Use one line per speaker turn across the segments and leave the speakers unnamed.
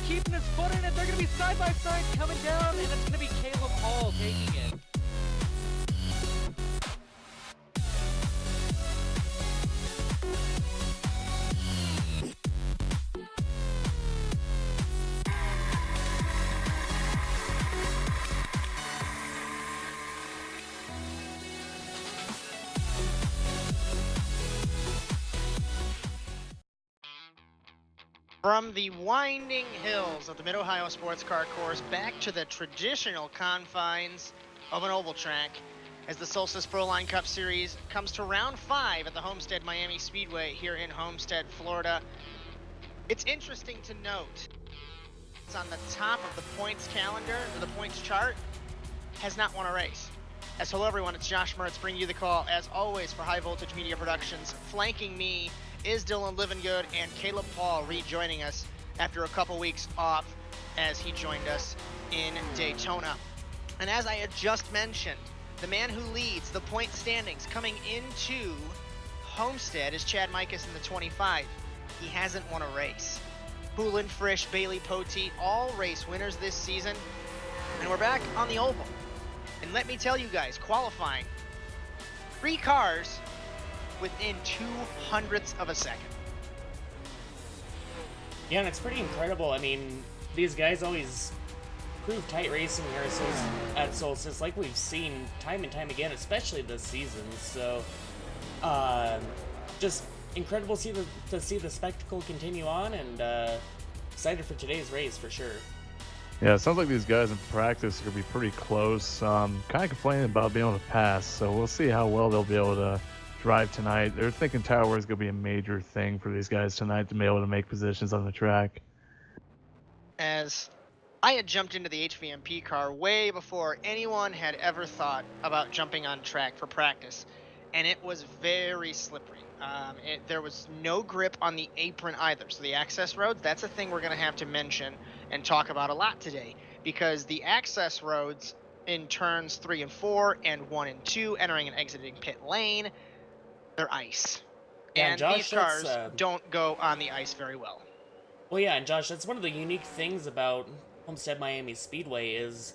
keeping his foot in it. They're going to be side by side coming down, and it's going to be Caleb Hall taking it.
From the winding hills of the Mid-Ohio Sports Car Course back to the traditional confines of an oval track as the Solstice Proline Cup Series comes to round 5 at the Homestead Miami Speedway here in Homestead, Florida. It's interesting to note it's on the top of the points calendar, or the points chart, has not won a race. As hello everyone, it's Josh Mertz bringing you the call as always for High Voltage Media Productions. Flanking me is Dylan Livingood and Caleb Paul rejoining us after a couple weeks off as he joined us in Daytona. And as I had just mentioned, the man who leads the point standings coming into Homestead is Chad Mikas in the 25. He hasn't won a race. Poulin, Frisch, Bailey, Poteet, all race winners this season. And we're back on the oval. And let me tell you guys, qualifying, 3 cars within 200ths of a second.
Yeah, and it's pretty incredible. I mean, these guys always prove tight racing here at Solstice, like we've seen time and time again, especially this season. So, just incredible to see the spectacle continue on, and excited for today's race for sure.
Yeah, it sounds like these guys in practice are going to be pretty close. Kind of complaining about being able to pass, so we'll see how well they'll be able to drive tonight. They're thinking tower is going to be a major thing for these guys tonight to be able to make positions on the track.
As I had jumped into the HVMP car way before anyone had ever thought about jumping on track for practice, and it was very slippery. There was no grip on the apron either. So the access roads, that's a thing we're going to have to mention and talk about a lot today, because the access roads in turns 3 and 4 and 1 and 2, entering and exiting pit lane, they're ice.
Yeah,
and
Josh,
these cars don't go on the ice very well.
Well, yeah, and Josh, that's one of the unique things about Homestead Miami Speedway is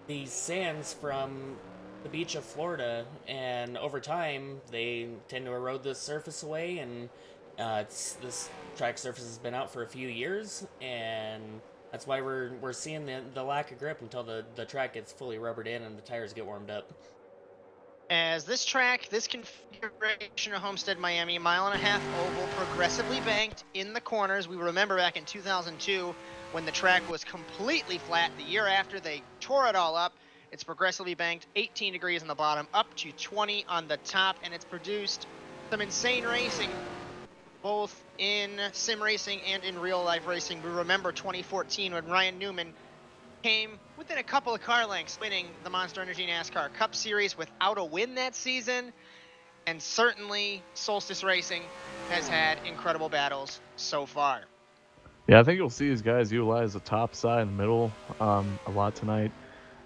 the sands from the beach of Florida, and over time they tend to erode this surface away, and this track surface has been out for a few years, and that's why we're seeing the lack of grip until the track gets fully rubbered in and the tires get warmed up.
As this track, this configuration of Homestead Miami, 1.5 mile oval, progressively banked in the corners. We remember back in 2002 when the track was completely flat. The year after, they tore it all up. It's progressively banked, 18 degrees on the bottom, up to 20 on the top, and it's produced some insane racing, both in sim racing and in real life racing. We remember 2014 when Ryan Newman came within a couple of car lengths winning the Monster Energy NASCAR Cup Series without a win that season. And certainly Solstice Racing has had incredible battles so far.
Yeah, I think you'll see these guys utilize the top side and the middle a lot tonight.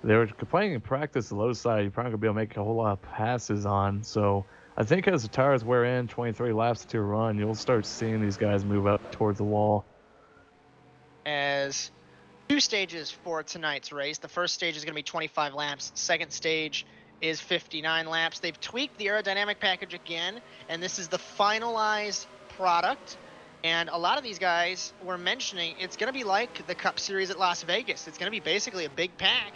They were complaining in practice the low side, you're probably going to be able to make a whole lot of passes on. So I think as the tires wear in, 23 laps to run, you'll start seeing these guys move up towards the wall.
As 2 stages for tonight's race. The first stage is going to be 25 laps. Second stage is 59 laps. They've tweaked the aerodynamic package again, and this is the finalized product. And a lot of these guys were mentioning it's going to be like the Cup Series at Las Vegas. It's going to be basically a big pack,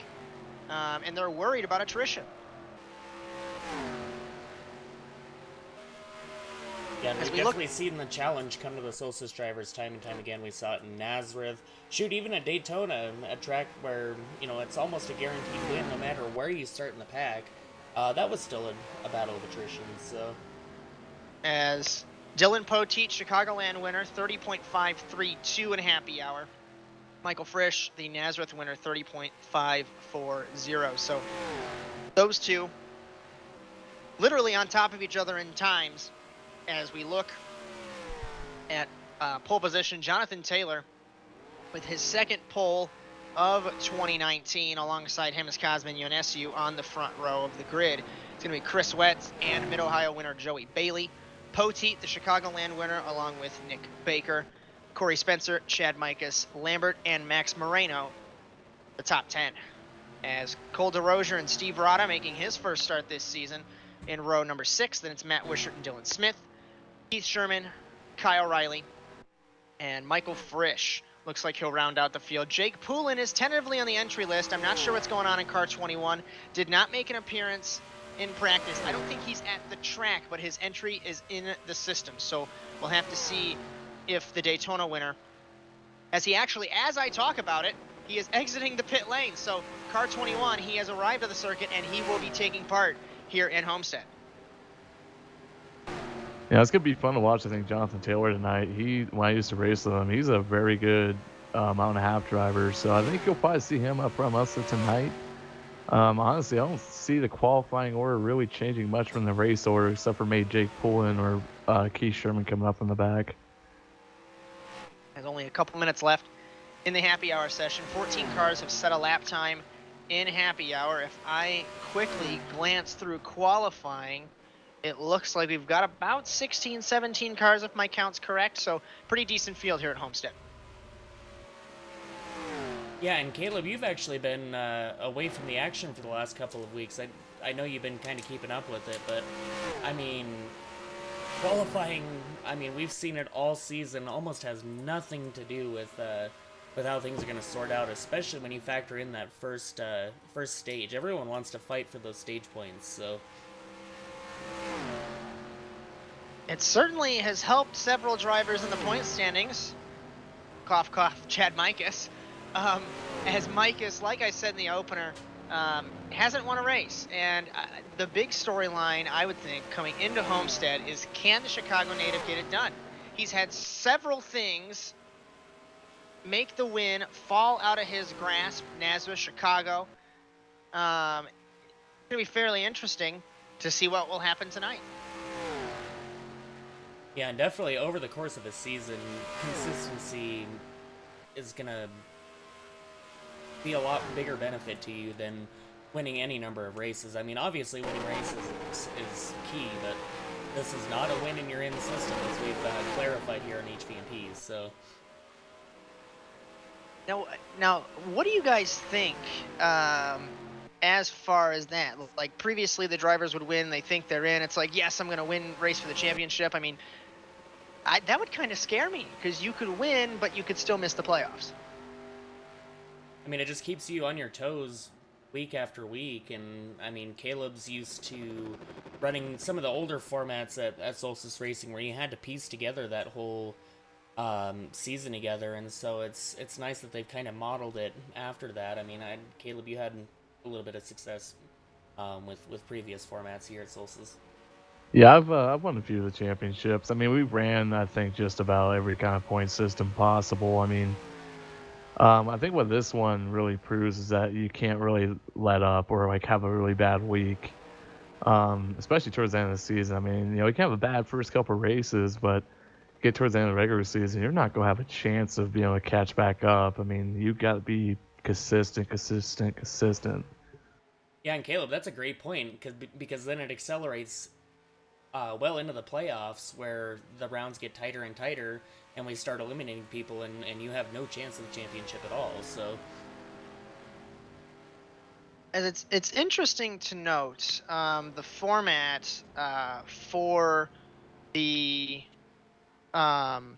and they're worried about attrition.
Yeah, we've definitely seen the challenge come to the Solstice drivers time and time again. We saw it in Nazareth. Shoot, even at Daytona, a track where, it's almost a guaranteed win no matter where you start in the pack. That was still a battle of attrition, so.
As Dylan Poteet, Chicagoland winner, 30.532 in a happy hour. Michael Frisch, the Nazareth winner, 30.540. So those two literally on top of each other in times. As we look at pole position, Jonathan Taylor with his second pole of 2019. Alongside him is Cosmin Ionescu on the front row of the grid. It's going to be Chris Wetz and Mid-Ohio winner Joey Bailey. Poteet, the Chicagoland winner, along with Nick Baker. Corey Spencer, Chad Mikas, Lambert, and Max Moreno, the top 10. As Cole DeRozier and Steve Rada making his first start this season in row number 6. Then it's Matt Wishart and Dylan Smith, Keith Sherman, Kyle Riley, and Michael Frisch. Looks like he'll round out the field. Jake Poulin is tentatively on the entry list. I'm not sure what's going on in car 21. Did not make an appearance in practice. I don't think he's at the track, but his entry is in the system. So we'll have to see if the Daytona winner, as I talk about it, he is exiting the pit lane. So car 21, he has arrived at the circuit, and he will be taking part here in Homestead.
Yeah, it's gonna be fun to watch. I think Jonathan Taylor tonight. When I used to race with him, he's a very good mile and a half driver. So I think you'll probably see him up from us tonight. Honestly, I don't see the qualifying order really changing much from the race order, except for maybe Jake Poulin or Keith Sherman coming up in the back.
There's only a couple minutes left in the happy hour session. 14 cars have set a lap time in happy hour. If I quickly glance through qualifying, it looks like we've got about 16, 17 cars, if my count's correct. So pretty decent field here at Homestead.
Yeah, and Caleb, you've actually been away from the action for the last couple of weeks. I know you've been kind of keeping up with it, but I mean, qualifying, I mean, we've seen it all season, almost has nothing to do with how things are going to sort out, especially when you factor in that first stage. Everyone wants to fight for those stage points, so
it certainly has helped several drivers in the point standings. Cough, cough, Chad Mikas. As Mikas, like I said in the opener, hasn't won a race. And the big storyline, I would think, coming into Homestead is, can the Chicago native get it done? He's had several things make the win fall out of his grasp. Nazareth, Chicago. It's going to be fairly interesting to see what will happen tonight.
yeah, and definitely over the course of a season, consistency is going to be a lot bigger benefit to you than winning any number of races. I mean, obviously winning races is key, but this is not a win and you're in the system, as we've clarified here on HVMP, so...
Now, what do you guys think as far as that? Like, previously the drivers would win, they think they're in. It's like, yes, I'm going to win race for the championship. I mean, that would kind of scare me, because you could win, but you could still miss the playoffs.
I mean, it just keeps you on your toes week after week, and I mean, Caleb's used to running some of the older formats at Solstice Racing where you had to piece together that whole season together, and so it's nice that they've kind of modeled it after that. I mean, Caleb, you had a little bit of success with previous formats here at Solstice.
Yeah, I've won a few of the championships. I mean, we ran, I think, just about every kind of point system possible. I mean, I think what this one really proves is that you can't really let up or like have a really bad week, especially towards the end of the season. I mean, you can have a bad first couple of races, but get towards the end of the regular season, you're not going to have a chance of being able to catch back up. I mean, you've got to be consistent.
Yeah, and Caleb, that's a great point, because then it accelerates well into the playoffs, where the rounds get tighter and tighter, and we start eliminating people, and you have no chance of the championship at all, so...
And it's interesting to note the format for the playoffs,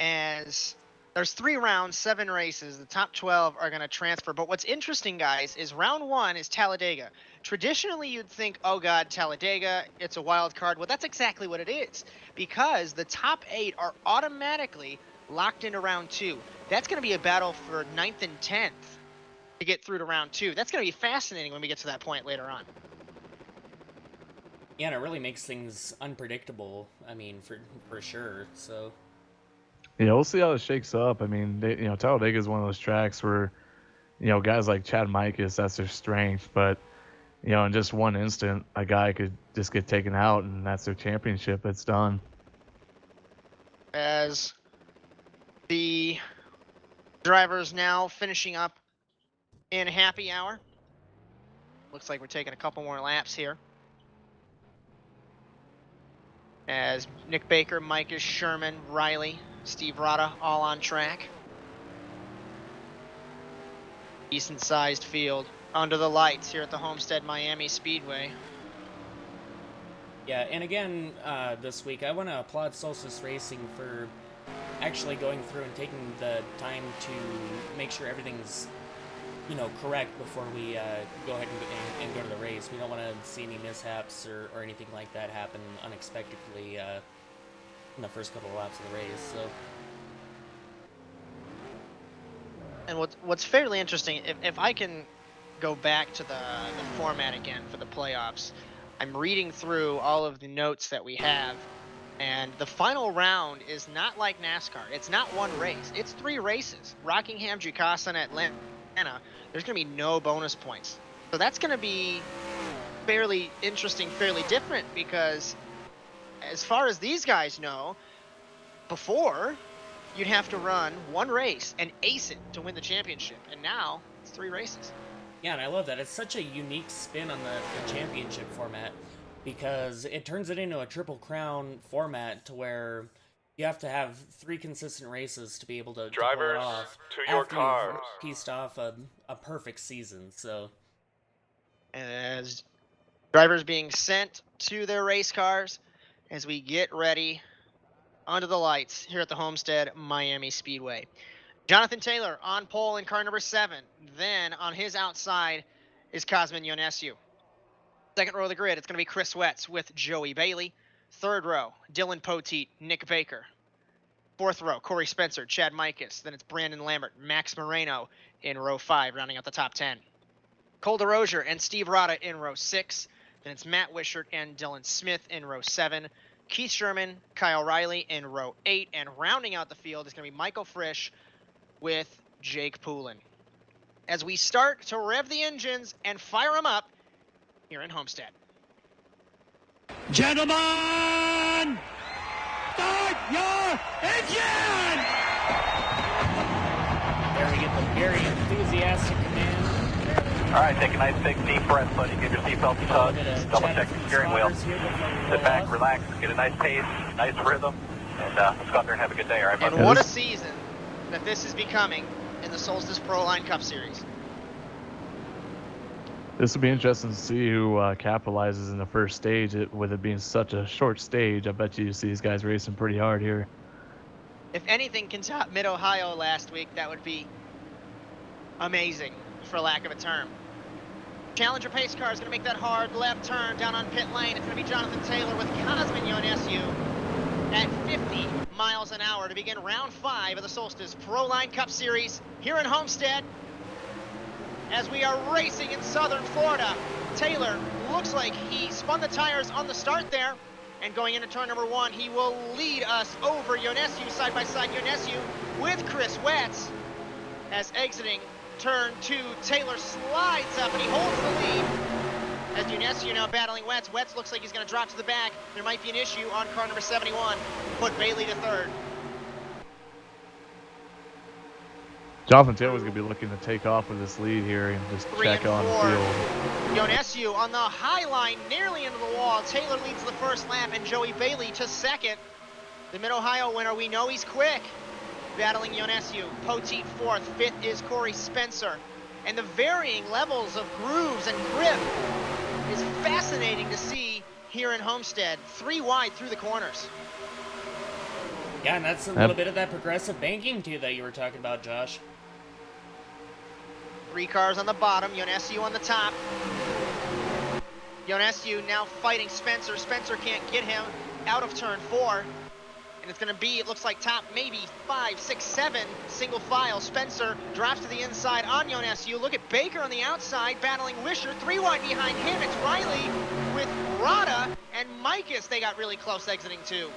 as there's 3 rounds, 7 races. The top 12 are going to transfer. But what's interesting, guys, is round 1 is Talladega. Traditionally, you'd think, oh God, Talladega, it's a wild card. Well, that's exactly what it is, because the top 8 are automatically locked into round 2. That's going to be a battle for 9th and 10th to get through to round 2. That's going to be fascinating when we get to that point later on.
Yeah, and it really makes things unpredictable, I mean, for sure, so...
Yeah, we'll see how it shakes up. I mean, Talladega is one of those tracks where, guys like Chad Mikas, that's their strength, but, in just one instant, a guy could just get taken out, and that's their championship. It's done.
As the drivers now finishing up in happy hour. Looks like we're taking a couple more laps here. as Nick Baker, Micah Sherman, Riley, Steve Rada all on track. Decent sized field under the lights here at the Homestead Miami Speedway.
Yeah, and again, this week, I want to applaud Solstice Racing for actually going through and taking the time to make sure everything's, correct before we go ahead and go to the race. We don't want to see any mishaps or anything like that happen unexpectedly in the first couple of laps of the race. So.
And what's fairly interesting, if I can go back to the format again for the playoffs, I'm reading through all of the notes that we have, and the final round is not like NASCAR. It's not one race. It's 3 races. Rockingham, Jukasa, and Atlanta. There's going to be no bonus points. So that's going to be fairly interesting, fairly different, because as far as these guys know, before, you'd have to run 1 race and ace it to win the championship. And now it's 3 races.
Yeah, and I love that. It's such a unique spin on the championship format, because it turns it into a Triple Crown format to where you have to have 3 consistent races to be able to pull it off
to your
after
cars.
you've pieced off a perfect season. So,
As drivers being sent to their race cars as we get ready under the lights here at the Homestead Miami Speedway. Jonathan Taylor on pole in car number 7. Then on his outside is Cosmin Ionescu. Second row of the grid, it's going to be Chris Wetz with Joey Bailey. Third row, Dylan Poteet, Nick Baker. Fourth row, Corey Spencer, Chad Mikas. Then it's Brandon Lambert, Max Moreno in row 5, rounding out the top 10. Cole DeRozier and Steve Rada in row 6. Then it's Matt Wishart and Dylan Smith in row 7. Keith Sherman, Kyle Riley in row 8. And rounding out the field is going to be Michael Frisch with Jake Poulin. As we start to rev the engines and fire them up here in Homestead.
Gentlemen, start your engine!
there we get the very enthusiastic command.
All right, take a nice big deep breath so you get your seatbelt tucked. Double check the steering wheel. Sit back, relax, get a nice pace, nice rhythm, and let's go out there and have a good day, all right, buddy?
And what a season that this is becoming in the Solstice Proline Cup Series.
This will be interesting to see who capitalizes in the first stage. With it being such a short stage, I bet you see these guys racing pretty hard here.
If anything can top Mid-Ohio last week, that would be amazing, for lack of a term. Challenger pace car is going to make that hard left turn down on pit lane. It's going to be Jonathan Taylor with Cosmin Ionescu at 50 miles an hour to begin round 5 of the Solstice Proline Cup Series here in Homestead. As we are racing in southern Florida, Taylor looks like he spun the tires on the start there. And going into turn number 1, he will lead us over Ionescu, side by side Ionescu with Chris Wetz. As exiting turn 2, Taylor slides up and he holds the lead. As Ionescu now battling Wetz. Wetz looks like he's going to drop to the back. There might be an issue on car number 71. Put Bailey to 3rd.
Jonathan Taylor's going to be looking to take off with this lead here and just
3
check
and
on
4.
the field.
Ionescu on the high line, nearly into the wall. Taylor leads the first lap, and Joey Bailey to 2nd. The Mid-Ohio winner, we know he's quick. Battling Ionescu. Poteet 4th. 5th is Corey Spencer. And the varying levels of grooves and grip is fascinating to see here in Homestead. 3 wide through the corners.
Yeah, and that's a little bit of that progressive banking too that you were talking about, Josh.
3 cars on the bottom, Ionescu on the top. Ionescu now fighting Spencer. Spencer can't get him out of turn 4. And it's going to be, it looks like top maybe 5, 6, 7 single file. Spencer drops to the inside on Ionescu. Look at Baker on the outside battling Wisher. 3 wide behind him. It's Riley with Rada and Mikas. They got really close exiting too.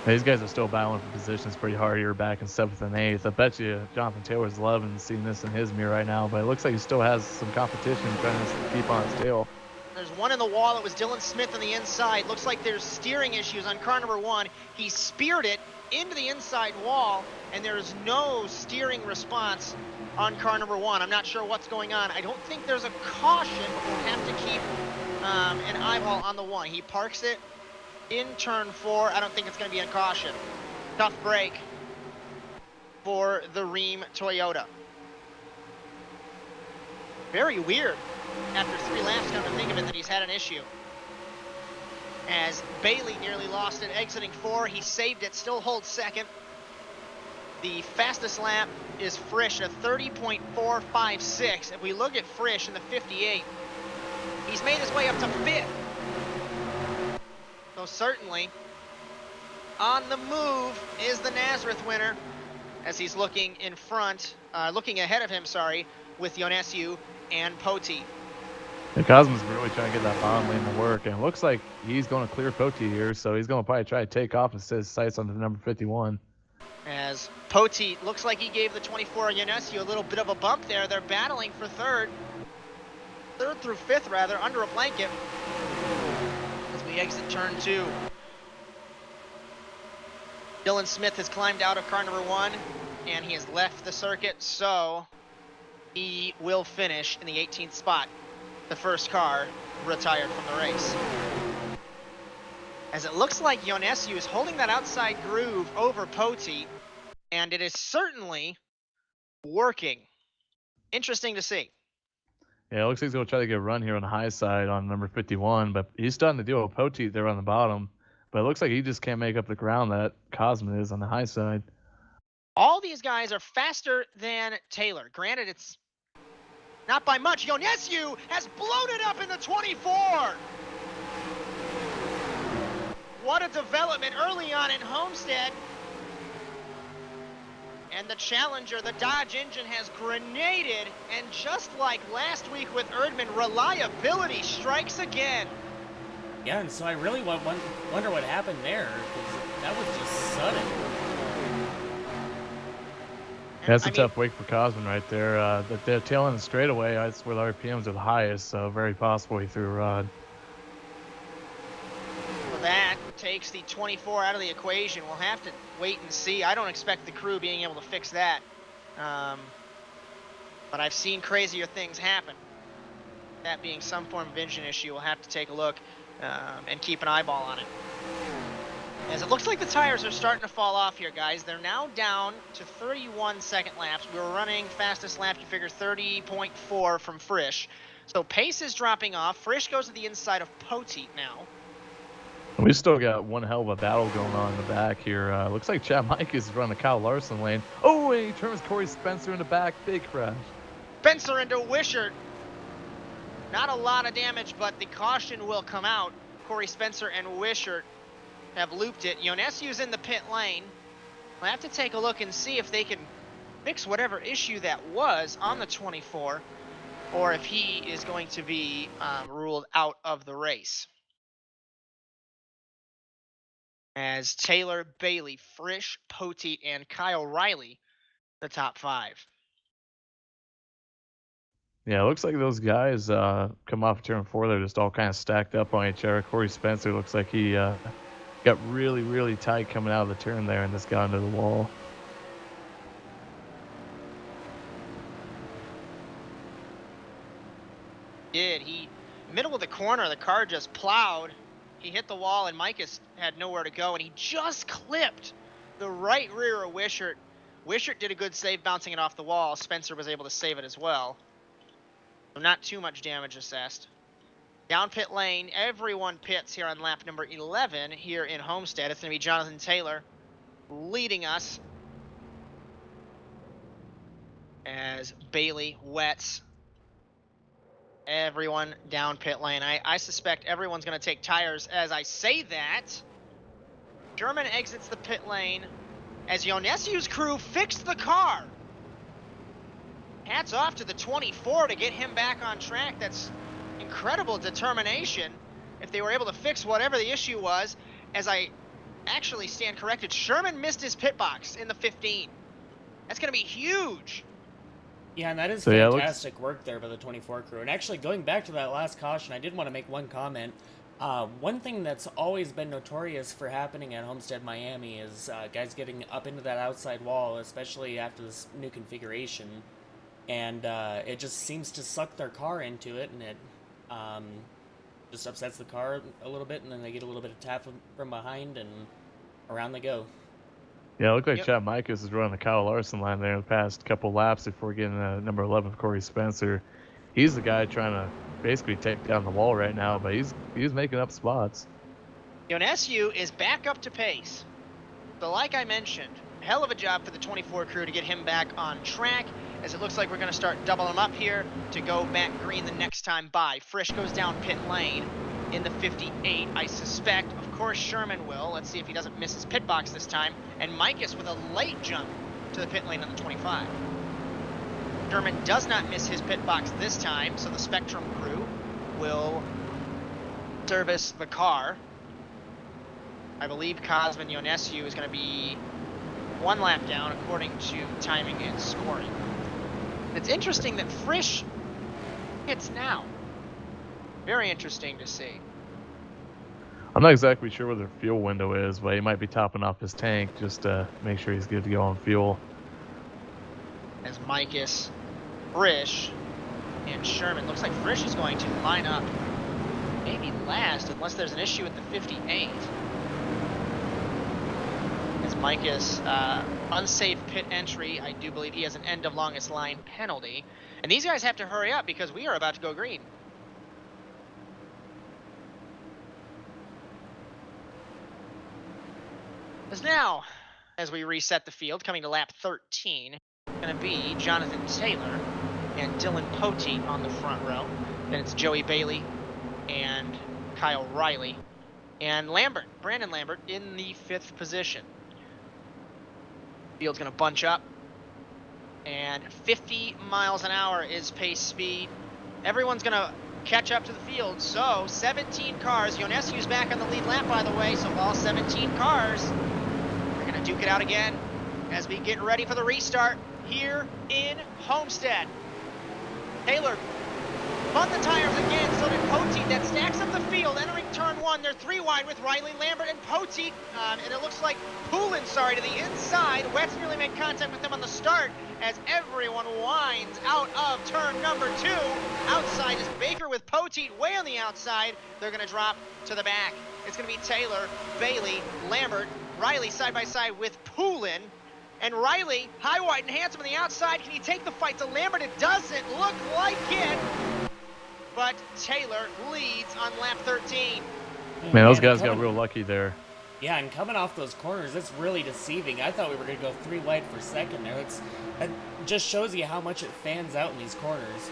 These guys are still battling for positions pretty hard here back in 7th and 8th. I bet you Jonathan Taylor's loving seeing this in his mirror right now, but it looks like he still has some competition trying to keep on his tail.
There's one in the wall. It was Dylan Smith on the inside. Looks like there's steering issues on car number 1. He speared it into the inside wall, and there's no steering response on car number 1. I'm not sure what's going on. I don't think there's a caution, but we'll have to keep an eyeball on the 1. He parks it in turn 4. I don't think it's going to be a caution. Tough break for the Rheem Toyota. Very weird, after 3 laps, come to think of it, that he's had an issue. As Bailey nearly lost it, exiting 4. He saved it, still holds second. The fastest lap is Frisch at 30.456. If we look at Frisch in the 58, he's made his way up to 5th. So certainly, on the move is the Nazareth winner, as he's looking in front, looking ahead of him, sorry, with Ionescu and Poti.
And Cosmo's really trying to get that bottom lane to work, and it looks like he's going to clear Poti here, so he's going to probably try to take off and set his sights on the number 51.
As Poti looks like he gave the 24 Ionescu a little bit of a bump there. They're battling for third through 5th rather, under a blanket as we exit turn 2. Dylan Smith has climbed out of car number 1 and he has left the circuit, so he will finish in the 18th spot. The first car retired from the race. As it looks like Ionescu is holding that outside groove over Poti, and it is certainly working. Interesting to see.
Yeah, it looks like he's going to try to get a run here on the high side on number 51, but he's starting to deal with Poti there on the bottom. But it looks like he just can't make up the ground that Cosmo is on the high side.
All these guys are faster than Taylor. Granted, it's not by much. Ionescu has blown it up in the 24. What a development early on in Homestead. And the Challenger, the Dodge engine, has grenaded, and just like last week with Erdman, reliability strikes again.
Yeah, and so I really wonder what happened there, because that was just sudden.
That's a tough week for Cosman right there. The tail end straightaway, that's where the RPMs are the highest, so very possible he threw a rod.
Well, that takes the 24 out of the equation. We'll have to wait and see. I don't expect the crew being able to fix that. But I've seen crazier things happen. That being some form of engine issue, we'll have to take a look and keep an eyeball on it. As it looks like the tires are starting to fall off here, guys. They're now down to 31 second laps. We were running fastest lap, you figure 30.4 from Frisch. So pace is dropping off. Frisch goes to the inside of Poti now.
We still got one hell of a battle going on in the back here. Looks like Chad Mike is running the Kyle Larson lane. Oh, and he turns Corey Spencer in the back. Big crash.
Spencer into Wishart. Not a lot of damage, but the caution will come out. Corey Spencer and Wishart have looped it. Ionescu's in the pit lane. We'll have to take a look and see if they can fix whatever issue that was on the 24, or if he is going to be ruled out of the race. As Taylor, Bailey, Frisch, Poti, and Kyle Riley, the top 5.
Yeah, it looks like those guys come off turn 4. They're just all kind of stacked up on each other. Corey Spencer looks like he got really, really tight coming out of the turn there and just got into the wall.
He, middle of the corner, the car just plowed. He hit the wall, and Micus had nowhere to go, and he just clipped the right rear of Wishart. Wishart did a good save bouncing it off the wall. Spencer was able to save it as well. So not too much damage assessed. Down pit lane, everyone pits here on lap number 11 here in Homestead. It's going to be Jonathan Taylor leading us as Bailey wets everyone down pit lane. I suspect everyone's going to take tires as I say that. German exits the pit lane as Ionescu's crew fixed the car. Hats off to the 24 to get him back on track. That's incredible determination. If they were able to fix whatever the issue was, as I actually stand corrected, Sherman missed his pit box in the 15. That's going to be huge.
Yeah, and that is
So, yeah,
fantastic work there by the 24 crew. And actually, going back to that last caution, I did want to make one comment. One thing that's always been notorious for happening at Homestead Miami is guys getting up into that outside wall, especially after this new configuration. And it just seems to suck their car into it, and just upsets the car a little bit, and then they get a little bit of tap from behind, and around they go.
Yeah, it looked like
Yep.
Chad Micus is running the Kyle Larson line there in the past couple laps before getting number 11 Corey Spencer. He's the guy trying to basically take down the wall right now, but he's making up spots.
Yonescu is back up to pace. So like I mentioned, hell of a job for the 24 crew to get him back on track, as it looks like we're going to start doubling him up here to go back green the next time by. Frisch goes down pit lane in the 58, I suspect. Of course, Sherman will. Let's see if he doesn't miss his pit box this time. And Micus with a late jump to the pit lane on the 25. Sherman does not miss his pit box this time, so the Spectrum crew will service the car. I believe Cosmin Ionescu is going to be 1 lap down according to timing and scoring. It's interesting that Frisch hits now. Very interesting to see.
I'm not exactly sure where their fuel window is, but he might be topping off his tank just to make sure he's good to go on fuel.
As Micus, Frisch, and Sherman. Looks like Frisch is going to line up maybe last, unless there's an issue with the 58. As Micus, unsafe pit entry. I do believe he has an end of longest line penalty. And these guys have to hurry up because we are about to go green. As now, as we reset the field, coming to lap 13, going to be Jonathan Taylor and Dylan Poteet on the front row. Then it's Joey Bailey and Kyle Riley. And Lambert, Brandon Lambert, in the 5th position. Field's going to bunch up. And 50 miles an hour is pace speed. Everyone's going to catch up to the field. So 17 cars. Ionescu's back on the lead lap, by the way. So all 17 cars are going to duke it out again as we get ready for the restart here in Homestead. Taylor spun the tires again, so did Poteet. That stacks up the field, entering turn 1. They're 3 wide with Riley, Lambert, and Poteet. And it looks like Poulin, to the inside. Wetz nearly made contact with him on the start as everyone winds out of turn number 2. Outside is Baker with Poteet way on the outside. They're going to drop to the back. It's going to be Taylor, Bailey, Lambert, Riley side by side with Poulin. And Riley, high, wide, and handsome on the outside. Can he take the fight to Lambert? It doesn't look like it. But Taylor leads on lap 13.
Man, those guys got real lucky there.
Yeah, and coming off those corners, it's really deceiving. I thought we were going to go 3 wide for second there. It just shows you how much it fans out in these corners.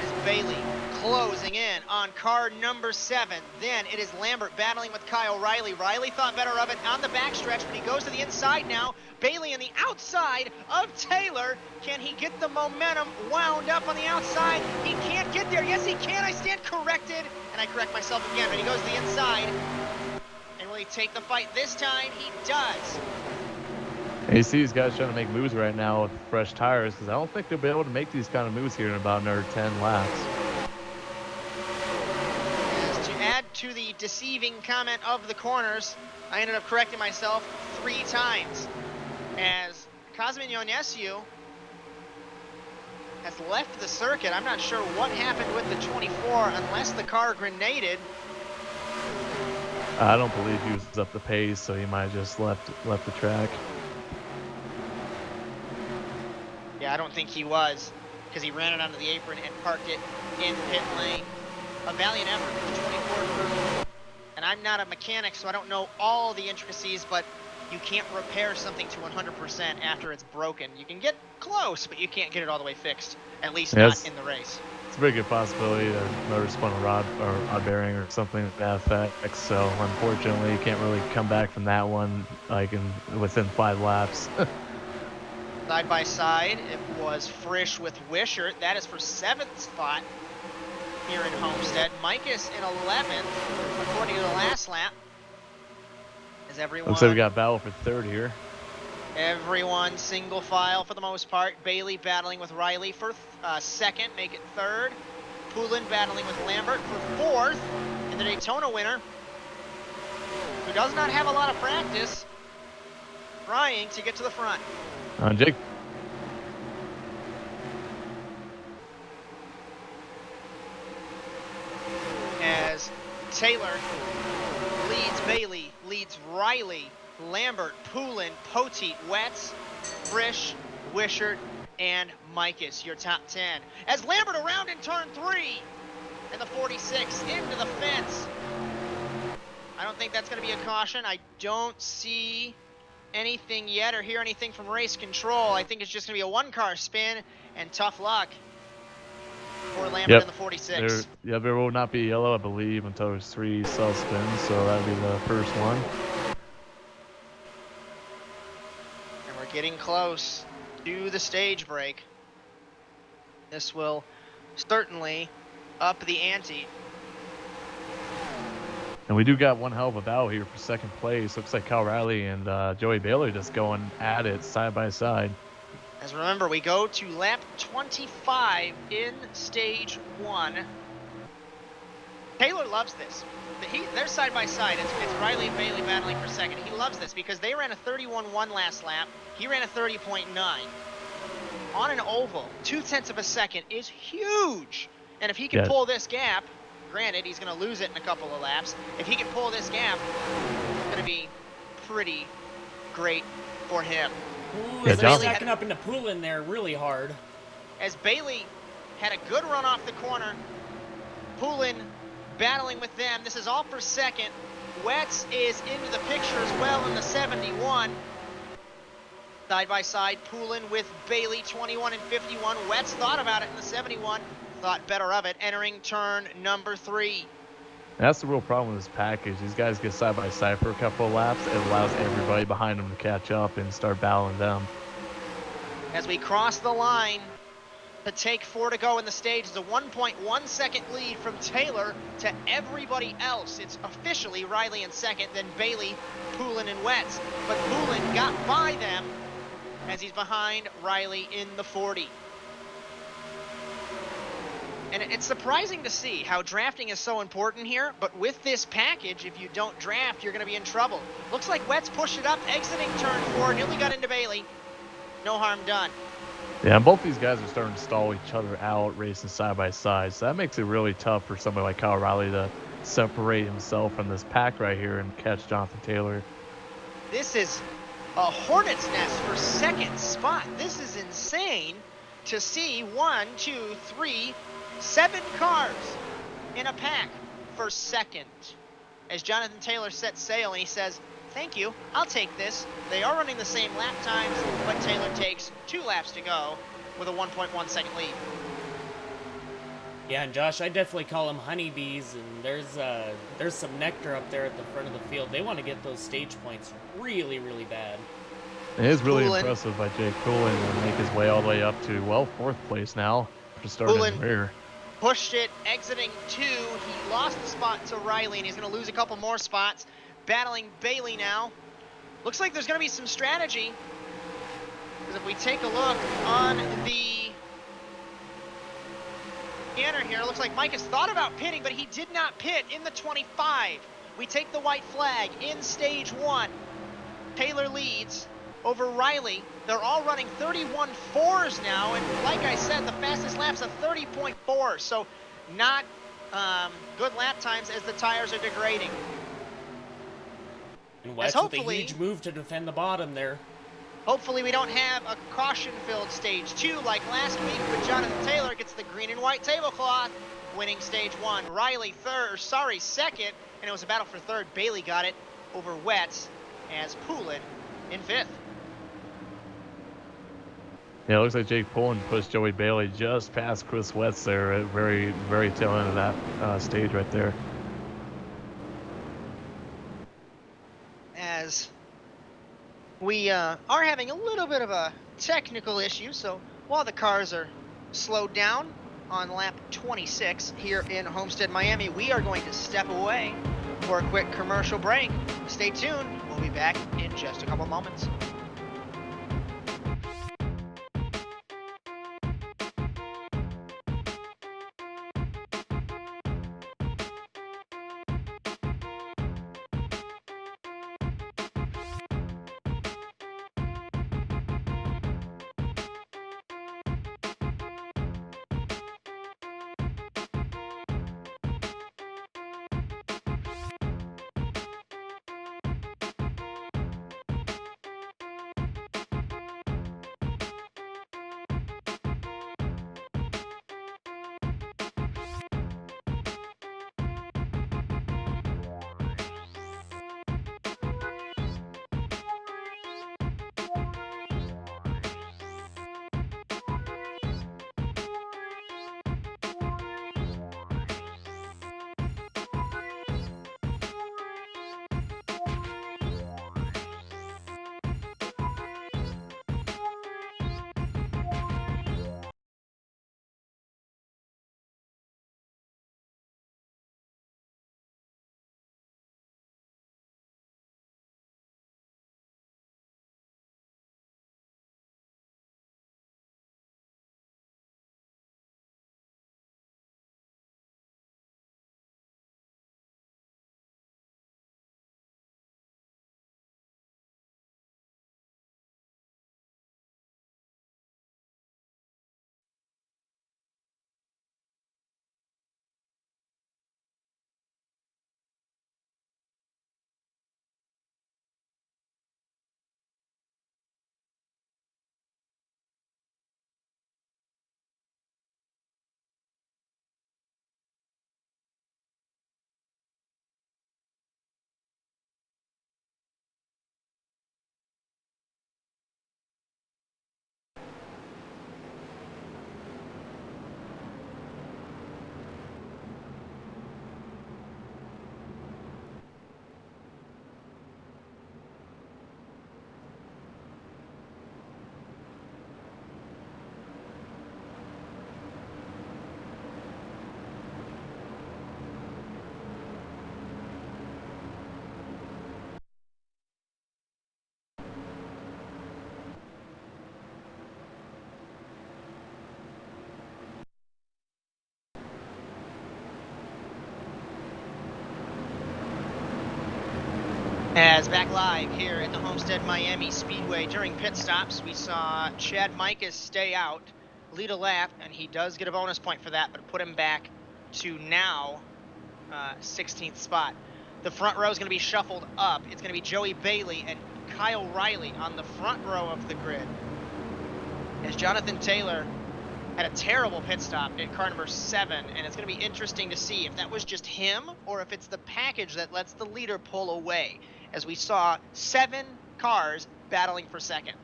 It's Bailey closing in on car number 7. Then it is Lambert battling with Kyle Riley. Riley thought better of it on the backstretch, but he goes to the inside now. Bailey on the outside of Taylor. Can he get the momentum wound up on the outside? He can't get there. Yes, he can. I stand corrected. And I correct myself again, but he goes to the inside. And will he take the fight this time? He does.
And you see these guys trying to make moves right now with fresh tires, because I don't think they'll be able to make these kind of moves here in about another 10 laps.
As to add to the deceiving comment of the corners, I ended up correcting myself 3 times. As Cosmin Ionescu has left the circuit. I'm not sure what happened with the 24 unless the car grenaded.
I don't believe he was up the pace, so he might have just left the track.
Yeah, I don't think he was, because he ran it onto the apron and parked it in pit lane. A valiant effort for the 24 crew. And I'm not a mechanic, so I don't know all the intricacies, but you can't repair something to 100% after it's broken. You can get close, but you can't get it all the way fixed, at least not in the race.
It's a very good possibility the motor spun a rod or a bearing or something like that effect. So unfortunately, you can't really come back from that one like within 5 laps.
Side by side, it was Frisch with Wishart. That is for 7th spot here in Homestead. Micus in 11th, according to the last lap. As everyone,
Looks like we got battle for 3rd here.
Everyone single file for the most part. Bailey battling with Riley for 2nd, make it 3rd. Poulin battling with Lambert for 4th. And the Daytona winner, who does not have a lot of practice, trying to get to the front.
Jake.
Taylor leads Bailey, leads Riley, Lambert, Poulin, Poteet, Wetz, Frisch, Wishart, and Micus, your top 10. As Lambert around in turn 3, and the 46 into the fence. I don't think that's going to be a caution. I don't see anything yet or hear anything from race control. I think it's just going to be a one-car spin, and tough luck for Lambert in the 46.
There will not be yellow, I believe, until there's 3 self spins, so that'll be the first one.
And we're getting close to the stage break. This will certainly up the ante.
And we do got one hell of a battle here for second place. Looks like Kyle Riley and Joey Bailey just going at it side by side.
As remember, we go to lap 25 in stage 1. Taylor loves this. They're side by side. It's Riley and Bailey battling for second. He loves this because they ran a 31.1 last lap. He ran a 30.9. On an oval, 0.2 of a second is huge. And if he can pull this gap, granted, he's going to lose it in a couple of laps. If he can pull this gap, it's going to be pretty great for him.
Ooh, they're stacking up into Poulin there really hard.
As Bailey had a good run off the corner, Poulin battling with them. This is all for second. Wetz is into the picture as well in the 71. Side by side, Poulin with Bailey, 21 and 51. Wetz thought about it in the 71, thought better of it, entering turn number 3.
That's the real problem with this package. These guys get side by side for a couple of laps. It allows everybody behind them to catch up and start battling them.
As we cross the line to take 4 to go in the stage, it's a 1.1 second lead from Taylor to everybody else. It's officially Riley in second, then Bailey, Poulin, and Wetz. But Poulin got by them as he's behind Riley in the 40. And it's surprising to see how drafting is so important here, but with this package, if you don't draft, you're going to be in trouble. Looks like Wetz pushed it up, exiting turn 4, nearly got into Bailey. No harm done.
Yeah, and both these guys are starting to stall each other out, racing side by side, so that makes it really tough for somebody like Kyle Riley to separate himself from this pack right here and catch Jonathan Taylor.
This is a hornet's nest for second spot. This is insane to see 1, 2, 3, 7 cars in a pack for second. As Jonathan Taylor sets sail and he says, "Thank you, I'll take this." They are running the same lap times, but Taylor takes 2 laps to go with a 1.1 second lead.
Yeah, and Josh, I definitely call them honeybees, and there's some nectar up there at the front of the field. They want to get those stage points really, really bad.
It is really
Poulin.
impressive by Jake Poulin to make his way all the way up to, well, 4th place now after starting in the rear.
Pushed it, exiting 2. He lost the spot to Riley, and he's going to lose a couple more spots. Battling Bailey now. Looks like there's going to be some strategy. Because if we take a look on the scanner here, it looks like Mike has thought about pitting, but he did not pit in the 25. We take the white flag in stage 1. Taylor leads over Riley. They're all running 31.4s now, and like I said, the fastest lap's a 30.4, so not good lap times as the tires are degrading.
And Wetz with a huge move to defend the bottom there.
Hopefully we don't have a caution-filled stage 2 like last week, but Jonathan Taylor gets the green and white tablecloth, winning stage 1. Riley second, and it was a battle for third. Bailey got it over Wetz as Poulin in 5th.
Yeah, it looks like Jake Poulin pushed Joey Bailey just past Chris Wetz there at very, very tail end of that stage right there.
As we are having a little bit of a technical issue, so while the cars are slowed down on lap 26 here in Homestead, Miami, we are going to step away for a quick commercial break. Stay tuned. We'll be back in just a couple moments. As back live here at the Homestead Miami Speedway, during pit stops, we saw Chad Mikas stay out, lead a lap, and he does get a bonus point for that, but put him back to now 16th spot. The front row is going to be shuffled up. It's going to be Joey Bailey and Kyle Riley on the front row of the grid, as Jonathan Taylor had a terrible pit stop in car number 7, and it's going to be interesting to see if that was just him or if it's the package that lets the leader pull away, as we saw 7 cars battling for second.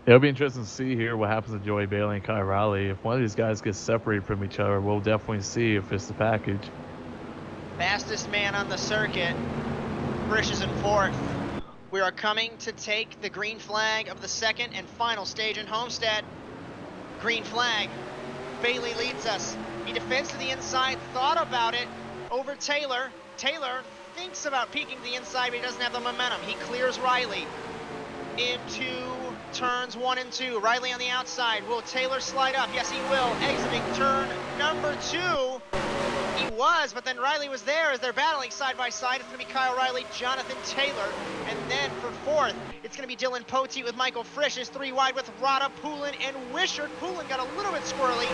It'll be interesting to see here what happens to Joey Bailey and Kyle Riley. If one of these guys gets separated from each other, we'll definitely see if it's the package.
Fastest man on the circuit, Frisch is in 4th. We are coming to take the green flag of the second and final stage in Homestead. Green flag. Bailey leads us. He defends to the inside, thought about it over Taylor. Taylor thinks about peeking to the inside, but he doesn't have the momentum. He clears Riley into turns 1 and 2. Riley on the outside. Will Taylor slide up? Yes, he will. Exiting turn number 2. He was, but then Riley was there as they're battling side by side. It's going to be Kyle Riley, Jonathan Taylor, and then for 4th, it's going to be Dylan Poteet with Michael Frisch. Is 3 wide with Rada, Poulin, and Wishart. Poulin got a little bit squirrely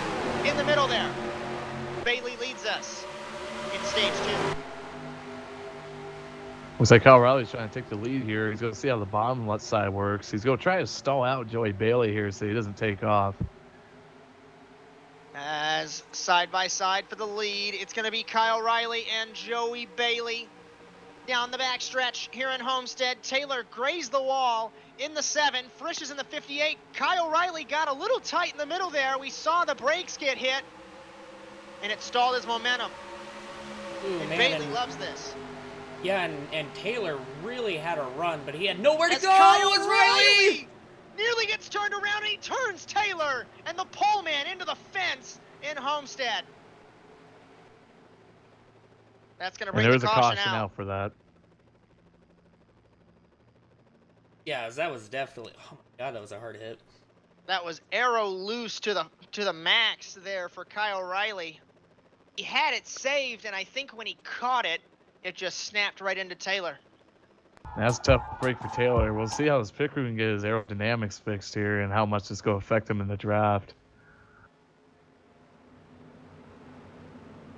in the middle there. Bailey leads us in stage 2.
Looks like Kyle Riley's trying to take the lead here. He's going to see how the bottom left side works. He's going to try to stall out Joey Bailey here so he doesn't take off.
As side by side for the lead, it's going to be Kyle Riley and Joey Bailey. Down the back stretch here in Homestead, Taylor grazed the wall in the 7. Frisch is in the 58. Kyle Riley got a little tight in the middle there. We saw the brakes get hit, and it stalled his momentum.
Ooh,
and
man,
Bailey loves this.
Yeah, and Taylor really had a run, but he had nowhere to
As
go.
Kyle
It was Riley!
nearly gets turned around, and he turns Taylor and the pole man into the fence in Homestead. That's going to bring
And there
the
was a
caution
caution
out.
out for that.
Yeah, that was definitely. Oh my god, that was a hard hit.
That was arrow loose to the max there for Kyle Riley. He had it saved, and I think when he caught it, it just snapped right into Taylor.
That's a tough break for Taylor. We'll see how his pit crew can get his aerodynamics fixed here and how much it's going to affect him in the draft.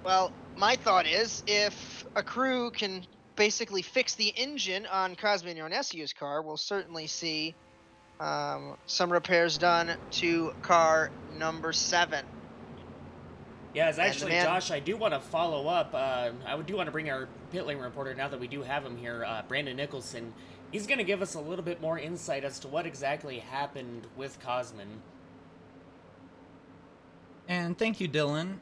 Well, my thought is if a crew can basically fix the engine on Cosmin Ionescu's car, we'll certainly see some repairs done to car number 7.
Yeah, it's actually,
man-
Josh, I do want to follow up. I do want to bring our pit lane reporter, now that we do have him here, Brandon Nicholson. He's going to give us a little bit more insight as to what exactly happened with Cosmin.
And thank you, Dylan.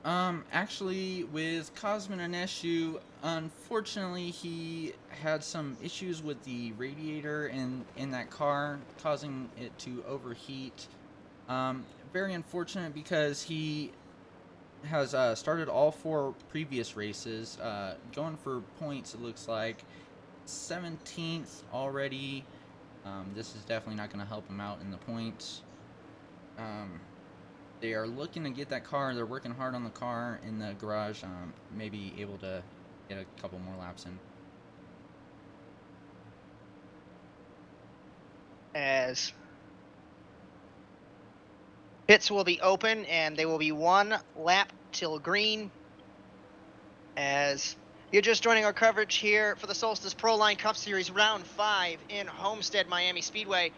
Actually, with Cosmin Ionescu, unfortunately, he had some issues with the radiator in that car, causing it to overheat. Very unfortunate because he has started all 4 previous races, going for points, it looks like. 17th already. This is definitely not going to help him out in the points. They are looking to get that car. They're working hard on the car in the garage. Maybe able to get a couple more laps in.
As pits will be open, and they will be 1 lap till green. As you're just joining our coverage here for the Solstice Proline Cup Series Round 5 in Homestead, Miami Speedway.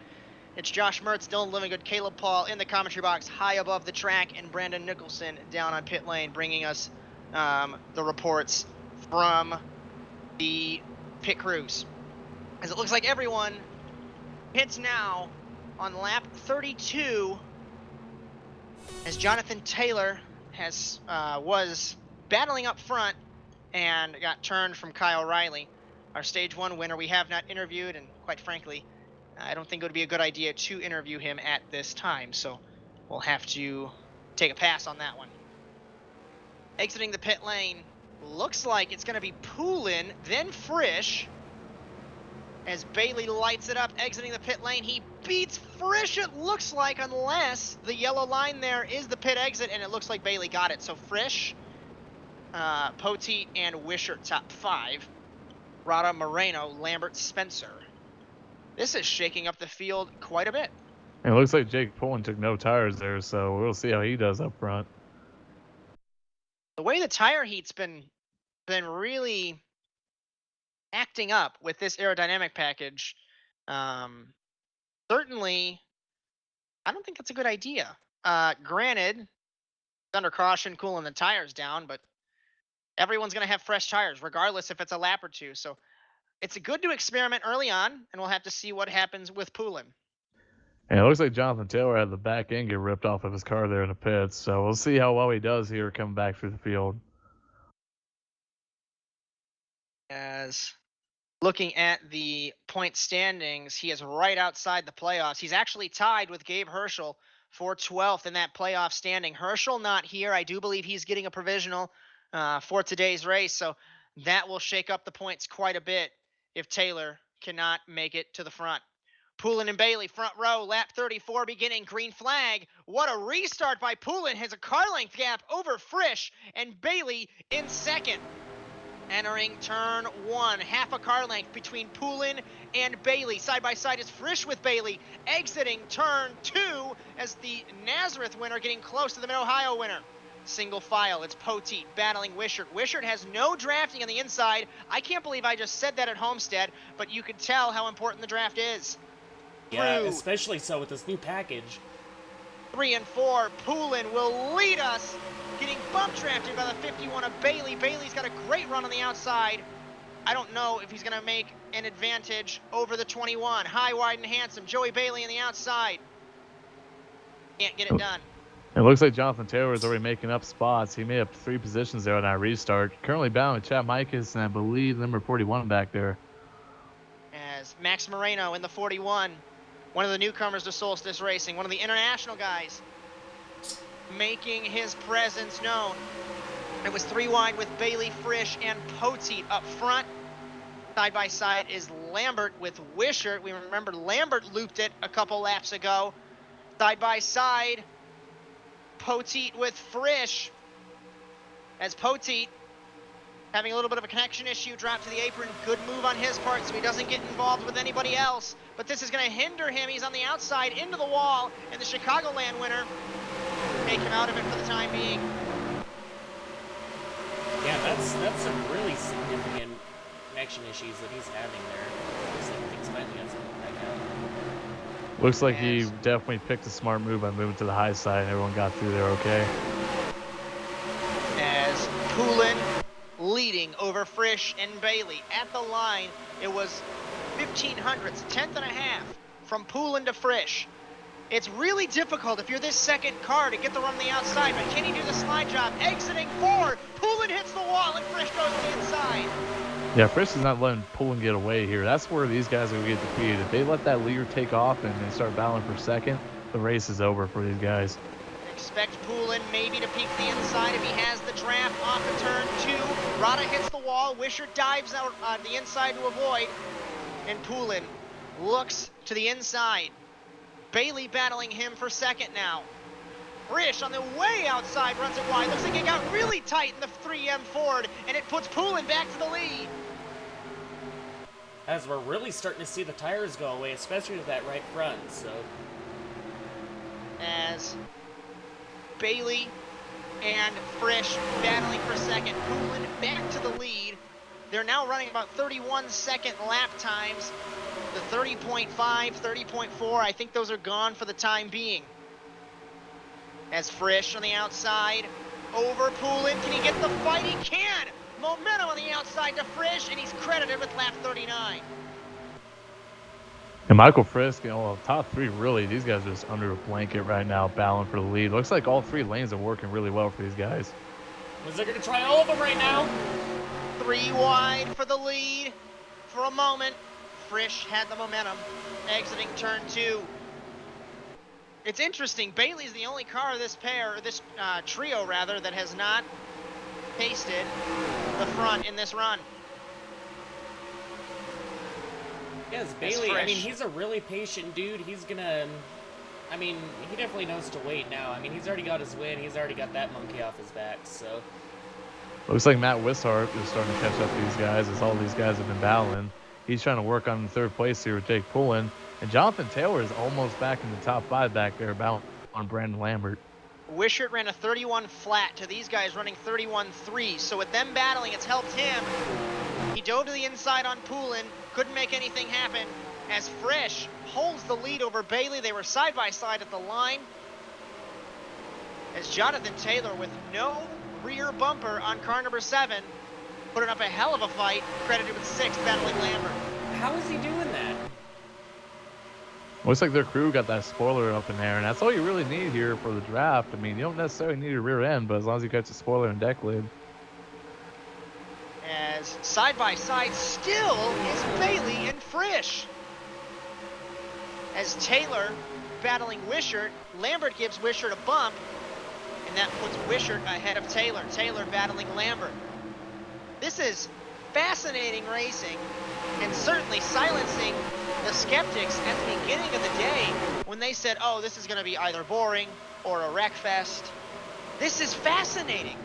It's Josh Mertz, Dylan Livingood, Caleb Paul in the commentary box high above the track, and Brandon Nicholson down on pit lane bringing us the reports from the pit crews. As it looks like everyone pits now on lap 32, as Jonathan Taylor was battling up front and got turned from Kyle Riley. Our stage 1 winner we have not interviewed, and quite frankly, I don't think it would be a good idea to interview him at this time, so we'll have to take a pass on that one. Exiting the pit lane, looks like it's going to be Poulin, then Frisch. As Bailey lights it up, exiting the pit lane, he beats Frisch, it looks like, unless the yellow line there is the pit exit, and it looks like Bailey got it. So Frisch, Poteet, and Wishart top 5. Rada, Moreno, Lambert, Spencer. This is shaking up the field quite a bit.
And it looks like Jake Pullen took no tires there, so we'll see how he does up front.
The way the tire heat's been really acting up with this aerodynamic package, certainly, I don't think that's a good idea. Granted, under caution, cooling the tires down, but everyone's going to have fresh tires, regardless if it's a lap or two. So it's good to experiment early on, and we'll have to see what happens with Poulin.
And it looks like Jonathan Taylor had the back end get ripped off of his car there in the pits, so we'll see how well he does here coming back through the field.
As looking at the point standings, he is right outside the playoffs. He's actually tied with Gabe Herschel for 12th in that playoff standing. Herschel not here. I do believe he's getting a provisional for today's race, so that will shake up the points quite a bit if Taylor cannot make it to the front. Poulin and Bailey, front row, lap 34 beginning, green flag. What a restart by Poulin, has a car length gap over Frisch, and Bailey in second. Entering turn 1, half a car length between Poulin and Bailey. Side by side is Frisch with Bailey. Exiting turn 2 as the Nazareth winner getting close to the Mid-Ohio winner. Single file, it's Poteet battling Wishart. Wishart has no drafting on the inside. I can't believe I just said that at Homestead, but you can tell how important the draft is.
Yeah, especially so with this new package.
3 and 4, Poulin will lead us, getting bump drafted by the 51 of Bailey. Bailey's got a great run on the outside. I don't know if he's going to make an advantage over the 21. High, wide, and handsome. Joey Bailey on the outside. Can't get it done.
It looks like Jonathan Taylor is already making up spots. He made up 3 positions there on that restart. Currently bound with Chad Mikas and I believe number 41 back there.
As Max Moreno in the 41. One of the newcomers to Solstice Racing, one of the international guys, making his presence known. It was 3 wide with Bailey, Frisch, and Poteet up front. Side by side is Lambert with Wishart. We remember Lambert looped it a couple laps ago. Side by side, Poteet with Frisch. As Poteet, having a little bit of a connection issue, drop to the apron. Good move on his part so he doesn't get involved with anybody else. But this is going to hinder him. He's on the outside, into the wall, and the Chicagoland winner take him out of it for the time being.
Yeah, that's some really significant connection issues that he's having there. Looks like things finally got something back out.
Looks like he definitely picked a smart move by moving to the high side and everyone got through there okay.
As Poulin leading over Frisch and Bailey. At the line, it was 0.15, tenth and a half from Poulin to Frisch. It's really difficult if you're this second car to get the run on the outside, but can he do the slide job? Exiting 4, Poulin hits the wall and Frisch goes to the inside.
Yeah, Frisch is not letting Poulin get away here. That's where these guys are going to get defeated. If they let that leader take off and they start battling for second, the race is over for these guys.
Expect Poulin maybe to peek the inside if he has the draft off of turn 2. Rada hits the wall. Wishart dives out on the inside to avoid. And Poulin looks to the inside. Bailey battling him for second now. Frisch on the way outside runs it wide. Looks like it got really tight in the 3M Ford, and it puts Poulin back to the lead.
As we're really starting to see the tires go away, especially with that right front, so.
As Bailey and Frisch battling for second. Poulin back to the lead. They're now running about 31-second lap times. The 30.5, 30.4, I think those are gone for the time being. As Frisch on the outside, over Poulin. Can he get the fight? He can! Momentum on the outside to Frisch, and he's credited with lap 39.
And Michael Frisch, top 3 really, these guys are just under a blanket right now, battling for the lead. Looks like all 3 lanes are working really well for these guys.
Was they going to try all of them right now?
3 wide for the lead for a moment. Frisch had the momentum, exiting turn 2. It's interesting, Bailey's the only car of this pair, or this trio rather, that has not tasted the front in this run.
Yes, Bailey, I mean, he's a really patient dude. He's gonna, I mean, he definitely knows to wait now. I mean, he's already got his win. He's already got that monkey off his back, so.
Looks like Matt Wishart is starting to catch up to these guys as all these guys have been battling. He's trying to work on third place here with Jake Poulin. And Jonathan Taylor is almost back in the top 5 back there, battling on Brandon Lambert.
Wishart ran a 31 flat to these guys running 31.3. So with them battling, it's helped him. He dove to the inside on Poulin, couldn't make anything happen as Frisch holds the lead over Bailey. They were side by side at the line. As Jonathan Taylor, with no rear bumper on car number 7, putting up a hell of a fight, credited with 6th, battling Lambert.
How is he doing that?
Looks like their crew got that spoiler up in there, and that's all you really need here for the draft. I mean, you don't necessarily need a rear end, but as long as you got the spoiler and deck lid.
As side by side still is Bailey and Frisch. As Taylor battling Wishart, Lambert gives Wishart a bump, and that puts Wishart ahead of Taylor. Taylor battling Lambert. This is fascinating racing, and certainly silencing the skeptics at the beginning of the day when they said, oh, this is going to be either boring or a wreck fest. This is fascinating.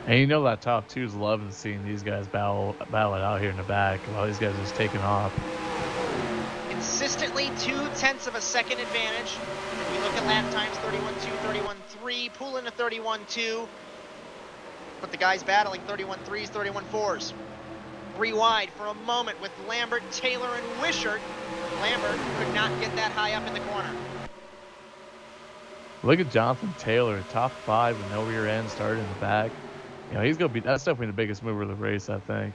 And you know that top 2's loving seeing these guys battle it out here in the back. While these guys are just taking off.
Consistently 0.2 of a second advantage. If we look at lap times, 31.2, 31.3, Poulin to 31.2. But the guys battling 31.3s, 31.4s. 3 wide for a moment with Lambert, Taylor, and Wishart. Lambert could not get that high up in the corner.
Look at Jonathan Taylor, top 5 with no rear end, started in the back. You know, that's definitely the biggest mover of the race, I think.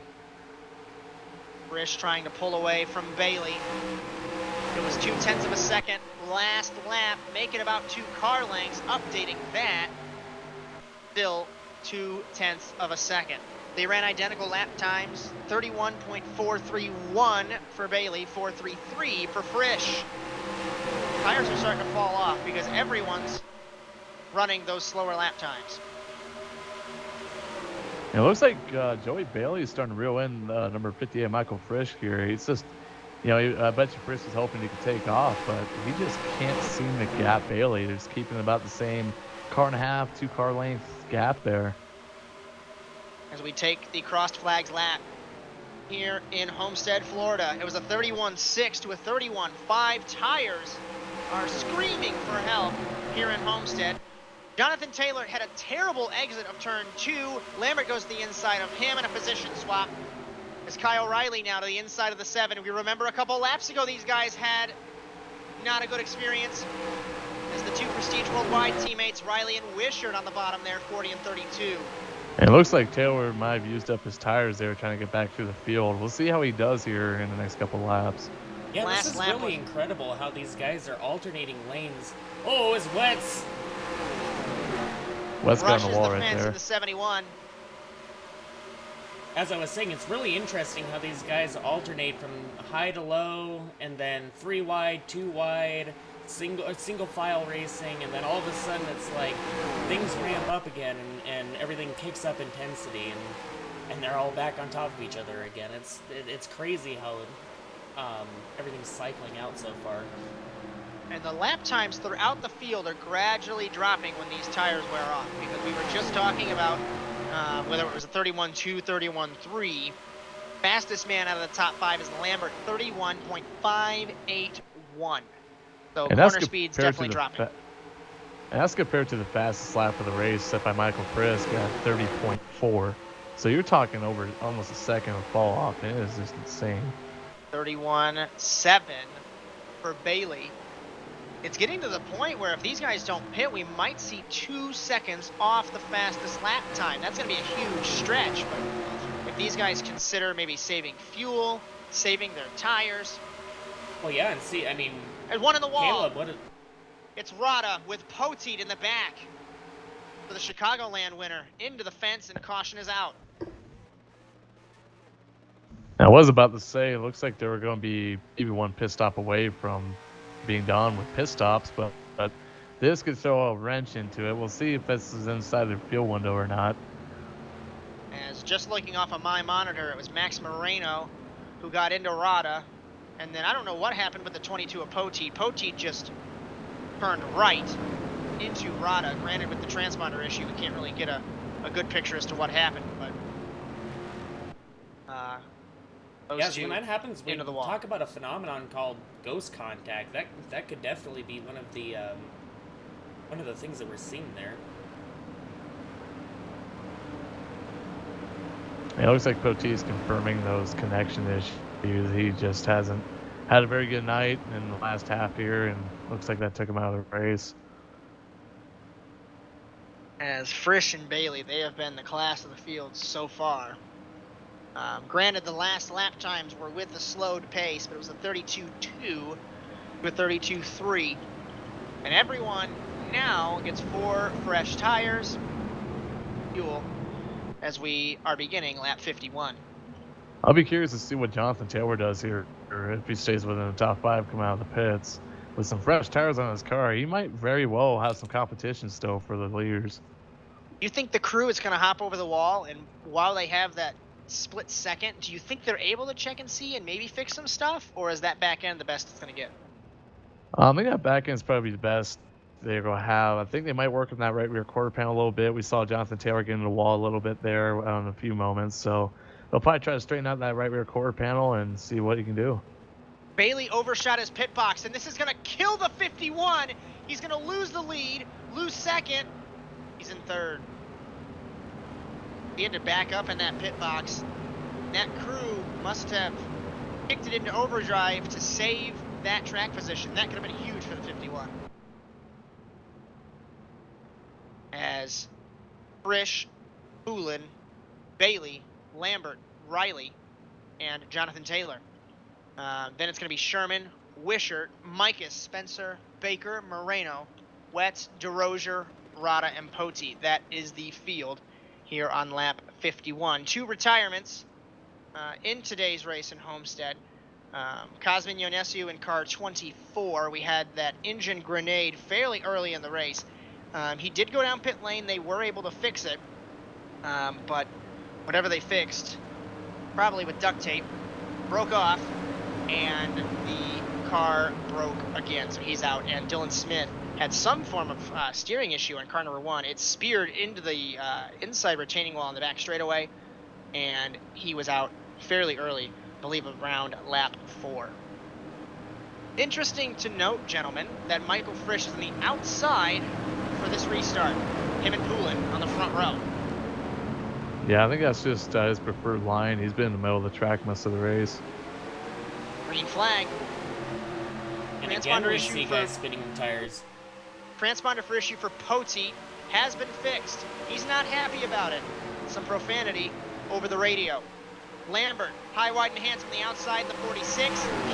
Frisch trying to pull away from Bailey. It was 0.2 of a second last lap, making about 2 car lengths, updating that. Still 0.2 of a second. They ran identical lap times, 31.431 for Bailey, 4.33 for Frisch. Tires are starting to fall off because everyone's running those slower lap times.
It looks like Joey Bailey is starting to reel in number 58, Michael Frisch here. He's just, you know, I bet you Frisch is hoping he could take off, but he just can't seem to gap Bailey. They're just keeping about the same car and a half, 2 car length gap there.
As we take the crossed flags lap here in Homestead, Florida. It was a 31.6 to a 31.5. Tires are screaming for help here in Homestead. Jonathan Taylor had a terrible exit of turn 2. Lambert goes to the inside of him in a position swap. As Kyle Riley now to the inside of the 7. We remember a couple laps ago these guys had not a good experience. As the 2 Prestige Worldwide teammates, Riley and Wishart on the bottom there, 40 and 32.
And it looks like Taylor might have used up his tires there trying to get back through the field. We'll see how he does here in the next couple laps.
Yeah, this is really incredible how these guys are alternating lanes. Oh, it's Wetz.
Wetz got on the wall right there.
In the 71.
As I was saying, it's really interesting how these guys alternate from high to low, and then 3 wide, 2 wide, single file racing, and then all of a sudden it's like things ramp up again, and everything kicks up intensity, and they're all back on top of each other again. It's crazy how everything's cycling out so far.
And the lap times throughout the field are gradually dropping when these tires wear off, because we were just talking about whether it was a 31.2, 31.3. Fastest man out of the top 5 is Lambert, 31.581. So corner speed's definitely dropping.
And that's compared to the fastest lap of the race set by Michael Frisch at 30.4. So you're talking over almost a second of fall off. It is just insane.
31.7 for Bailey. It's getting to the point where if these guys don't pit, we might see 2 seconds off the fastest lap time. That's going to be a huge stretch. But if these guys consider maybe saving fuel, saving their tires.
Well, yeah, and see, I mean,
there's one in the wall.
Caleb,
It's Rada with Poteet in the back for the Chicagoland winner. Into the fence, and caution is out.
I was about to say, it looks like they were going to be maybe 1 pit stop away from being done with pit stops, but this could throw a wrench into it. We'll see if this is inside their field window or not.
As just looking off of my monitor, it was Max Moreno who got into Rada, and then I don't know what happened with the 22 of Poteet. Poteet just turned right into Rada. Granted, with the transponder issue, we can't really get a a good picture as to what happened, but those
Yeah, so
two
when that happens, we
into the wall.
talk about a phenomenon called ghost contact. That could definitely be one of the things that we're seeing there.
It looks like Poti is confirming those connection issues. He just hasn't had a very good night in the last half here, and looks like that took him out of the race.
As Frisch and Bailey, they have been the class of the field so far. Granted, the last lap times were with the slowed pace, but it was a 32.2 to a 32.3. And everyone now gets 4 fresh tires, fuel, as we are beginning lap 51.
I'll be curious to see what Jonathan Taylor does here, or if he stays within the top 5 coming out of the pits. With some fresh tires on his car, he might very well have some competition still for the leaders.
Do you think the crew is going to hop over the wall, and while they have that split second, do you think they're able to check and see and maybe fix some stuff, or is that back end the best it's going to get?
I think that back end is probably the best they're going to have. I think they might work on that right rear quarter panel a little bit. We saw Jonathan Taylor get into the wall a little bit there in a few moments, so they'll probably try to straighten out that right rear quarter panel and see what he can do.
Bailey overshot his pit box, and this is going to kill the 51. He's going to lose the lead, lose second. He's in third. He had to back up in that pit box. That crew must have kicked it into overdrive to save that track position. That could have been huge for the 51. As Frisch, Poulin, Bailey, Lambert, Riley, and Jonathan Taylor. Then it's going to be Sherman, Wishart, Micus, Spencer, Baker, Moreno, Wetz, DeRozier, Rada, and Poti. That is the field here on lap 51. 2 retirements in today's race in Homestead. Cosmin Ionescu in car 24. We had that engine grenade fairly early in the race. He did go down pit lane. They were able to fix it. But whatever they fixed, probably with duct tape, broke off, and the car broke again. So he's out. And Dylan Smith had some form of steering issue on car number 1. It speared into the inside retaining wall on the back straightaway, and he was out fairly early, I believe around lap 4. Interesting to note, gentlemen, that Michael Frisch is on the outside for this restart. Him and Poulin on the front row.
Yeah, I think that's just his preferred line. He's been in the middle of the track most of the race.
Green flag.
And again, we see guys spinning tires.
Transponder for issue for Poti has been fixed. He's not happy about it. Some profanity over the radio. Lambert, high, wide, and hands from the outside in the 46.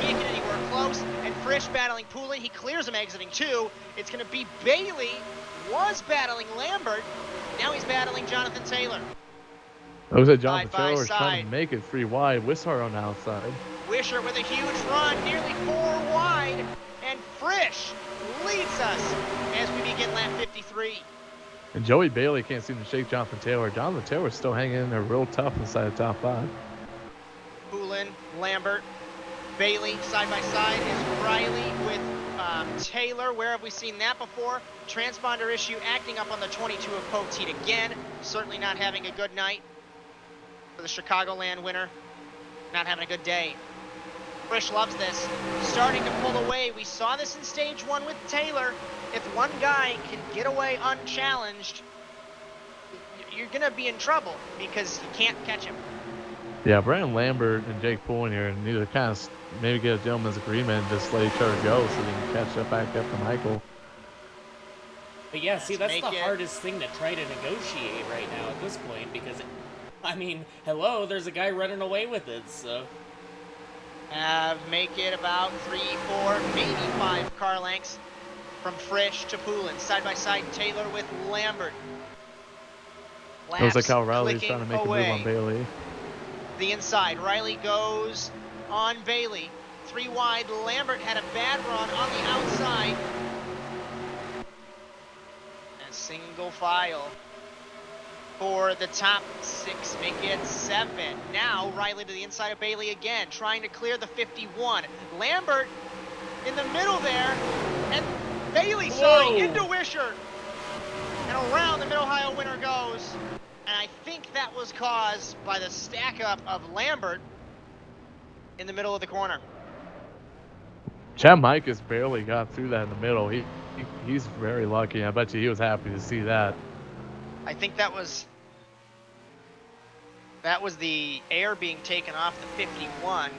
Can't get anywhere close. And Frisch battling Poulin. He clears him exiting 2. It's going to be Bailey. Was battling Lambert. Now he's battling Jonathan Taylor.
Looks like Jonathan Taylor is trying to make it 3 wide. Wishart on the outside.
Wishart with a huge run, nearly 4 wide. And Frisch leads us as we begin lap 53.
And Joey Bailey can't seem to shake Jonathan Taylor. Jonathan Taylor's still hanging in there real tough inside the top 5.
Poulin, Lambert, Bailey side by side is Riley with Taylor. Where have we seen that before? Transponder issue acting up on the 22 of Poteet again. Certainly not having a good night for the Chicagoland winner. Not having a good day. Frisch loves this. Starting to pull away. We saw this in stage 1 with Taylor. If one guy can get away unchallenged, you're going to be in trouble because you can't catch him.
Yeah, Brandon Lambert and Jake Poulin here need to kind of maybe get a gentleman's agreement and just let each other go so they can catch up back up to Michael.
But yeah, see, that's the hardest thing to try to negotiate right now at this point because, I mean, hello, there's a guy running away with it, so.
Make it about 3, 4, maybe 5 car lengths from Frisch to Poulin. Side by side, Taylor with Lambert.
It was like how Riley's trying to make a move on Bailey.
The inside, Riley goes on Bailey. 3 wide, Lambert had a bad run on the outside. And single file for the top 6, make it 7. Now Riley to the inside of Bailey again, trying to clear the 51. Lambert in the middle there, and Bailey, sorry, into Wishart. And around the Mid-Ohio winner goes. And I think that was caused by the stack up of Lambert in the middle of the corner.
Chad Micus barely got through that in the middle. He's very lucky. I bet you he was happy to see that.
I think that was the air being taken off the 51.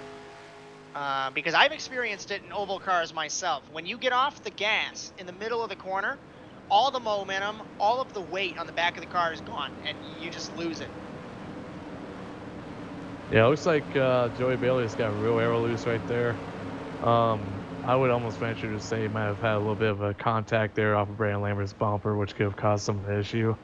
Because I've experienced it in oval cars myself. When you get off the gas in the middle of the corner, all the momentum, all of the weight on the back of the car is gone, and you just lose it.
Yeah, it looks like Joey Bailey's got real aero loose right there. I would almost venture to say he might have had a little bit of a contact there off of Brandon Lambert's bumper, which could have caused some of the issue.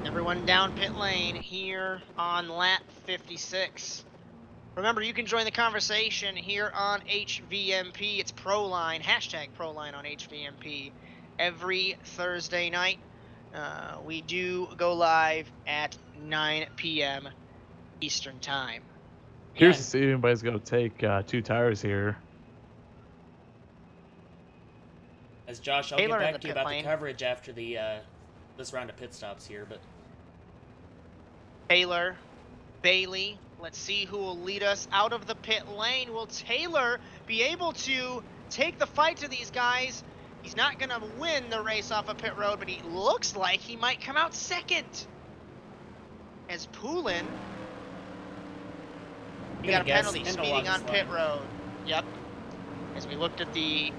Everyone down pit lane here on lap 56. Remember, you can join the conversation here on HVMP. It's Proline, hashtag Proline on HVMP. Every Thursday night, we do go live at 9 p.m. Eastern Time.
Curious to see if anybody's going to take 2 tires here.
As Josh, I'll
Taylor
get
in
back
the
to you
pit
about
lane.
the coverage after the this round of pit stops here, but
Taylor, Bailey, let's see who will lead us out of the pit lane. Will Taylor be able to take the fight to these guys? He's not going to win the race off of pit road, but he looks like he might come out second. As Poulin, he got a penalty speeding on pit road. Yep. As we looked at the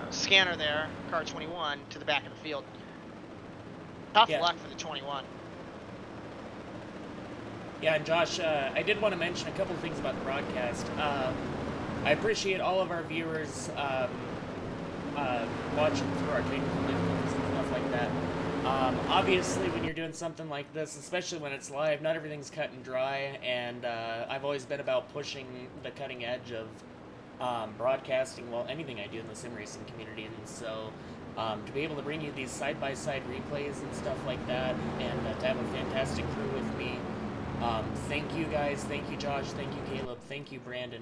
scanner there, car 21 to the back of the field. Tough luck for the 21.
Yeah, and Josh, I did want to mention a couple of things about the broadcast. I appreciate all of our viewers watching through our technical difficulties and stuff like that. Obviously, when you're doing something like this, especially when it's live, not everything's cut and dry, and I've always been about pushing the cutting edge of broadcasting, well, anything I do in the sim racing community, and so to be able to bring you these side-by-side replays and stuff like that, and to have a fantastic crew with me. Thank you guys, thank you Josh, thank you Caleb, thank you Brandon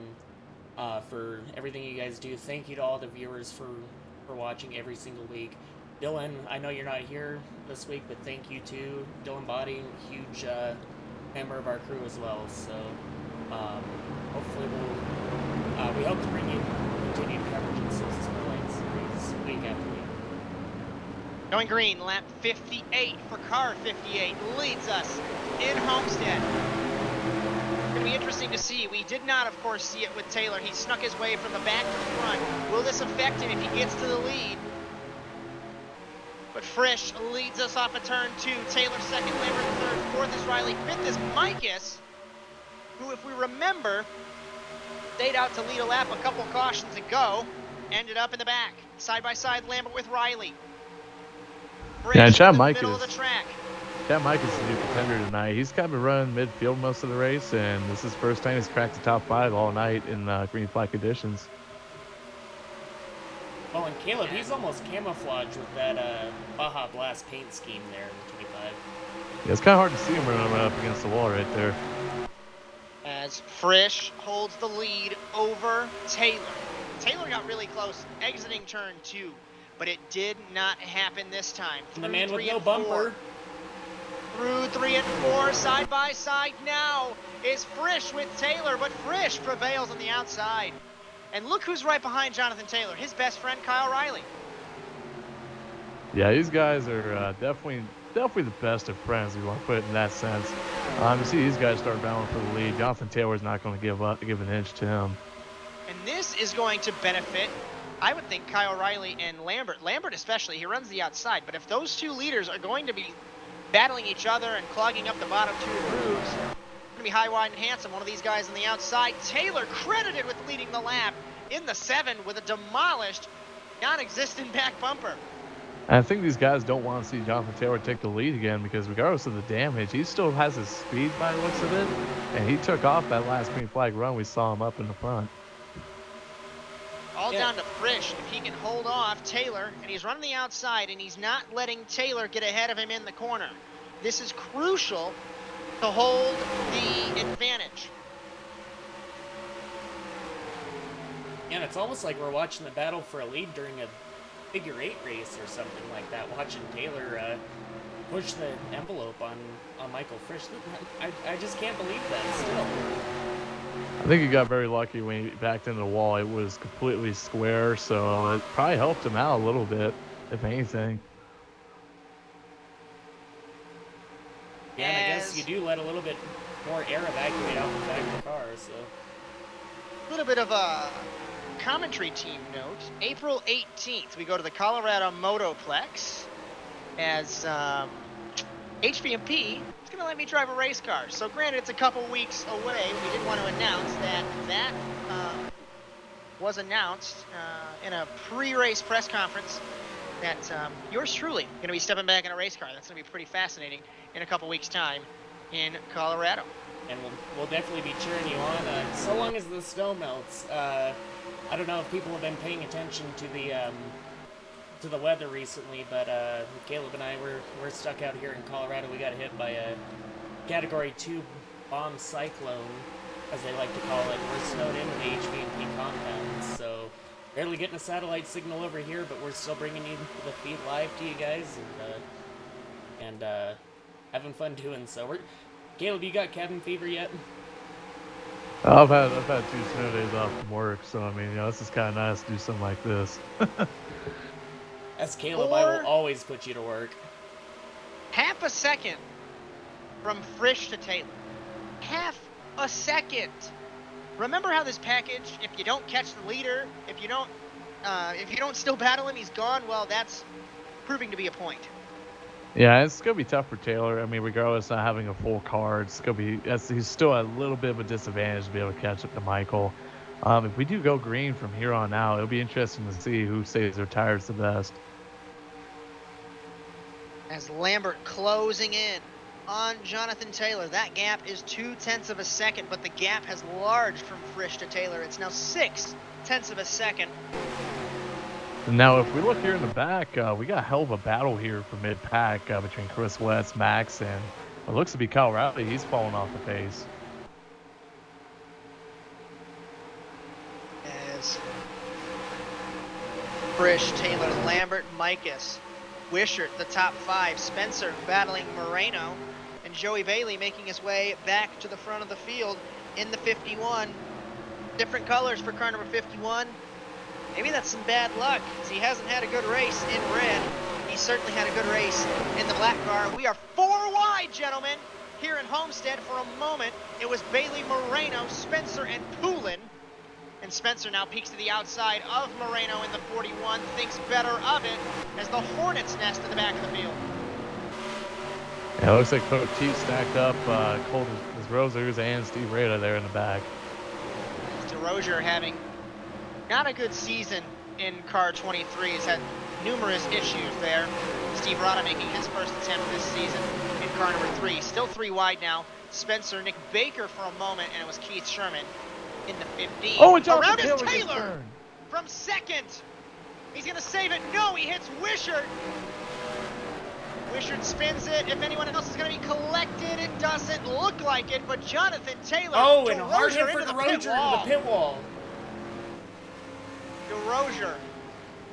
for everything you guys do. Thank you to all the viewers for watching every single week. Dylan, I know you're not here this week, but thank you too. Dylan Body, huge member of our crew as well. So hopefully we hope to bring you continued coverage of the Solstice Proline series week after week.
Going green, lap 58 for car 58 leads us in Homestead. It's going to be interesting to see. We did not, of course, see it with Taylor. He snuck his way from the back to the front. Will this affect him if he gets to the lead? But Frisch leads us off of turn 2. Taylor second, Lambert third, fourth is Riley, fifth is Micus, who, if we remember, stayed out to lead a lap a couple cautions ago, ended up in the back. Side by side, Lambert with Riley. Frisch
Yeah, and Chad
in the
Micus.
middle of the track.
Chad Micus is a new contender tonight. He's kind of been running midfield most of the race, and this is his first time he's cracked the top 5 all night in green flag conditions.
Oh, and Caleb, he's almost camouflaged with that Baja Blast paint scheme there in the 25.
Yeah, it's kind of hard to see him running up against the wall right there.
As Frisch holds the lead over Taylor. Taylor got really close exiting turn 2, but it did not happen this time.
The man with no bumper.
Through 3 and 4, side by side now is Frisch with Taylor, but Frisch prevails on the outside. And look who's right behind Jonathan Taylor, his best friend Kyle Riley.
Yeah, these guys are definitely the best of friends, if you want to put it in that sense. You see these guys start battling for the lead. Jonathan Taylor's not going to give an inch to him.
And this is going to benefit, I would think, Kyle Riley and Lambert. Lambert especially, he runs the outside, but if those two leaders are going to be battling each other and clogging up the bottom 2 grooves, it's going to be high, wide, and handsome. One of these guys on the outside. Taylor credited with leading the lap in the 7 with a demolished, non-existent back bumper.
And I think these guys don't want to see Jonathan Taylor take the lead again, because regardless of the damage, he still has his speed by the looks of it, and he took off that last green flag run. We saw him up in the front.
All down to Frisch. If he can hold off Taylor, and he's running the outside, and he's not letting Taylor get ahead of him in the corner. This is crucial to hold the advantage.
And it's almost like we're watching the battle for a lead during a figure 8 race or something like that, watching Taylor push the envelope on Michael Frisch. I just can't believe that still.
I think he got very lucky when he backed into the wall. It was completely square, so it probably helped him out a little bit, if anything.
Yeah, and I guess you do let a little bit more air evacuate out the back of the car, so.
A little bit of a commentary team note. April 18th, we go to the Colorado Motoplex as HVMP is going to let me drive a race car. So granted, it's a couple weeks away. We did want to announce that was announced in a pre-race press conference that yours truly going to be stepping back in a race car. That's going to be pretty fascinating in a couple weeks' time in Colorado.
And we'll definitely be cheering you on, so long as the snow melts. I don't know if people have been paying attention to the weather recently, but Caleb and I we're stuck out here in Colorado. We got hit by a Category 2 bomb cyclone, as they like to call it. We're snowed into the HVMP compound, so barely getting a satellite signal over here, but we're still bringing you the feed live to you guys, and having fun doing so. Caleb, you got cabin fever yet?
I've had 2 snow days off from work, so I mean, this is kind of nice to do something like this.
As Caleb, I will always put you to work.
Half a second from Frisch to Taylor. Half a second. Remember how this package, if you don't catch the leader, if you don't still battle him, he's gone. Well, that's proving to be a point.
Yeah, it's gonna be tough for Taylor. I mean, regardless of not having a full car, he's still at a little bit of a disadvantage to be able to catch up to Michael. If we do go green from here on out, it'll be interesting to see who stays their tires the best.
As Lambert closing in on Jonathan Taylor, that gap is 0.2 of a second, but the gap has enlarged from Frisch to Taylor. It's now 0.6 of a second.
Now, if we look here in the back, we got a hell of a battle here for mid-pack between Chris West, Max, and it looks to be Kyle Rowley. He's falling off the pace.
As Frisch, Taylor, Lambert, Mikas, Wishart, the top 5, Spencer battling Moreno, and Joey Bailey making his way back to the front of the field in the 51. Different colors for car number 51. Maybe that's some bad luck, because he hasn't had a good race in red. He certainly had a good race in the black car. We are 4 wide, gentlemen, here in Homestead. For a moment, it was Bailey, Moreno, Spencer, and Poulin. And Spencer now peeks to the outside of Moreno in the 41, thinks better of it as the Hornets nest in the back of the field.
Yeah, it looks like Coach T stacked up Cole DeRozier and Steve Rada there in the back.
DeRozier having not a good season in car 23. He's had numerous issues there. Steve Rada making his first attempt this season in car number 3. Still 3 wide now. Spencer, Nick Baker for a moment, and it was Keith Sherman in the 15.
Oh, and
around
Jonathan
is Taylor from second. He's going to save it. No, he hits Wishart. Wishart spins it. If anyone else is going to be collected, it doesn't look like it, but Jonathan Taylor.
Oh, and hard hit for DeRozier into the pit wall.
DeRozier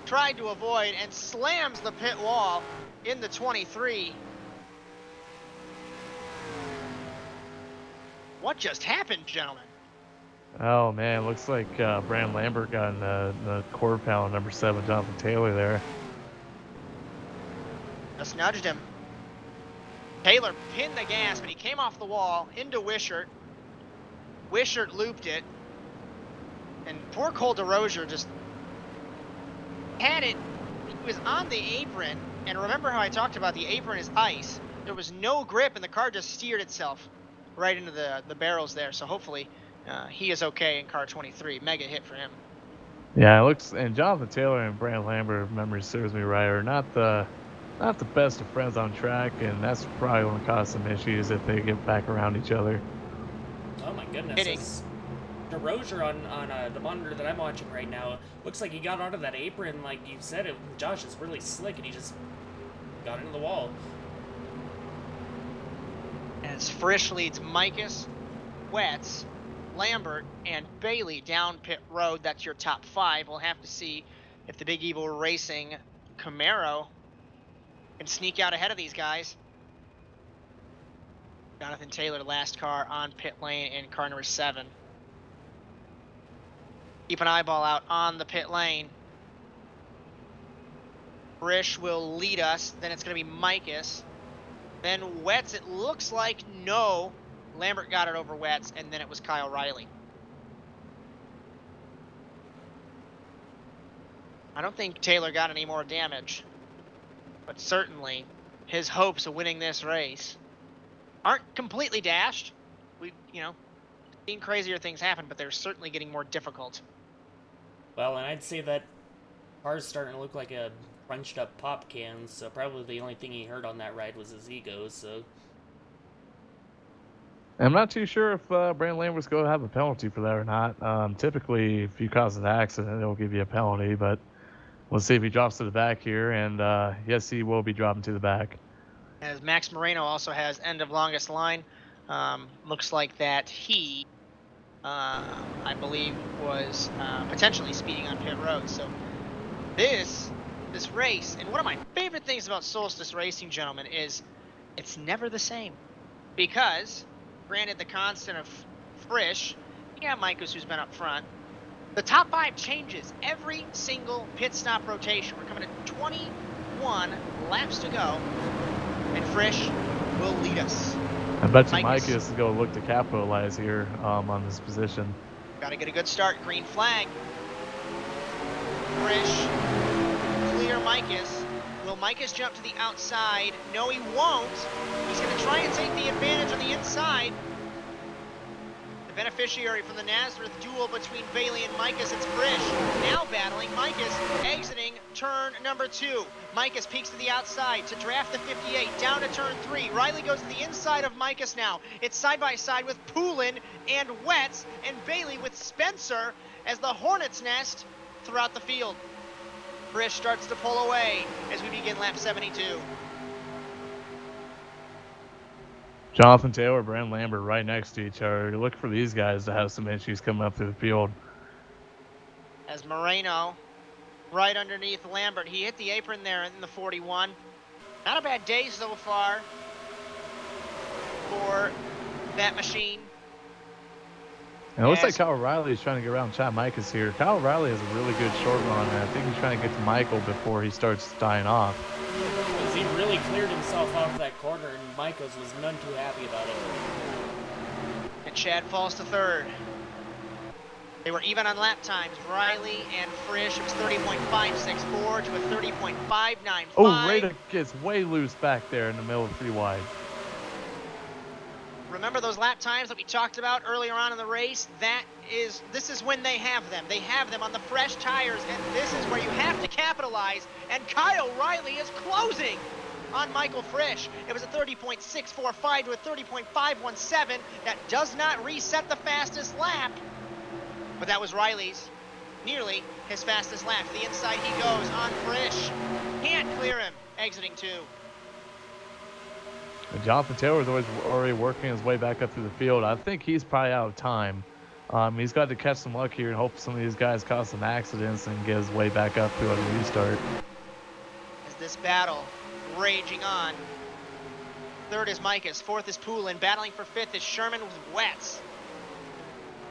tried to avoid and slams the pit wall in the 23. What just happened, gentlemen?
Oh, man, looks like Brandon Lambert got in the quarter panel, number 7, Jonathan Taylor there.
Just nudged him. Taylor pinned the gas, but he came off the wall into Wishart. Wishart looped it. And poor Cole DeRozier just had it. He was on the apron. And remember how I talked about the apron is ice. There was no grip, and the car just steered itself right into the barrels there. So hopefully he is okay in car 23. Mega hit for him.
Yeah, it looks, and Jonathan Taylor and Brandon Lambert, if memory serves me right, are not the best of friends on track, and that's probably going to cause some issues if they get back around each other.
Oh my goodness.
Hitting.
DeRozier on the monitor that I'm watching right now, looks like he got onto that apron, like you said, Josh, is really slick, and he just got into the wall.
As Frisch leads Mikas, Wetz, Lambert and Bailey down pit road. That's your top 5. We'll have to see if the Big Evil Racing Camaro can sneak out ahead of these guys. Jonathan Taylor, last car on pit lane in car number 7. Keep an eyeball out on the pit lane. Frisch will lead us. Then it's going to be Micus. Then Wetz, it looks like no. Lambert got it over Wetz, and then it was Kyle Riley. I don't think Taylor got any more damage, but certainly his hopes of winning this race aren't completely dashed. We've, seen crazier things happen, but they're certainly getting more difficult.
Well, and I'd say that car's starting to look like a crunched up pop can, so probably the only thing he heard on that ride was his ego, so...
I'm not too sure if Brandon Lambert's going to have a penalty for that or not. Typically, if you cause an accident, it'll give you a penalty, but we'll see if he drops to the back here, and yes, he will be dropping to the back.
As Max Moreno also has end of longest line. Looks like that he, I believe, was potentially speeding on pit road. So this race, and one of my favorite things about Solstice Racing, gentlemen, is it's never the same. Because, granted the constant of Frisch, yeah, Micus who's been up front, the top 5 changes every single pit stop rotation. We're coming to 21 laps to go, and Frisch will lead us.
I bet you Micus is going to look to capitalize here on this position.
Got to get a good start. Green flag. Frisch, clear Micus. Will Micus jump to the outside? No, he won't. He's going to try and take the advantage on the inside. The beneficiary from the Nazareth duel between Bailey and Micus, it's Frisch. Now battling Micus, exiting turn number 2. Micus peeks to the outside to draft the 58, down to turn 3. Riley goes to the inside of Micus now. It's side by side with Poulin and Wetz, and Bailey with Spencer as the Hornet's Nest throughout the field. Frisch starts to pull away as we begin lap 72.
Jonathan Taylor, Brandon Lambert right next to each other. You look for these guys to have some issues coming up through the field.
As Moreno right underneath Lambert. He hit the apron there in the 41. Not a bad day so far for that machine.
And it looks like Kyle Riley is trying to get around Chad Micus here. Kyle Riley has a really good short run, and I think he's trying to get to Michael before he starts dying off.
Because he really cleared himself off that corner, and Micos was none too happy about it.
And Chad falls to 3rd. They were even on lap times. Riley and Frisch, it was 30.564 to a 30.595.
Oh, Rada gets way loose back there in the middle of 3 wide.
Remember those lap times that we talked about earlier on in the race? This is when they have them. They have them on the fresh tires, and this is where you have to capitalize. And Kyle Riley is closing on Michael Frisch. It was a 30.645 to a 30.517. That does not reset the fastest lap, but that was Riley's, nearly his fastest lap. To the inside he goes on Frisch. Can't clear him, exiting 2.
Jonathan Taylor is already working his way back up through the field. I think he's probably out of time. He's got to catch some luck here and hope some of these guys cause some accidents and get his way back up to a restart.
As this battle raging on. 3rd is Micus, 4th is Poulin, battling for 5th is Sherman with Wetz.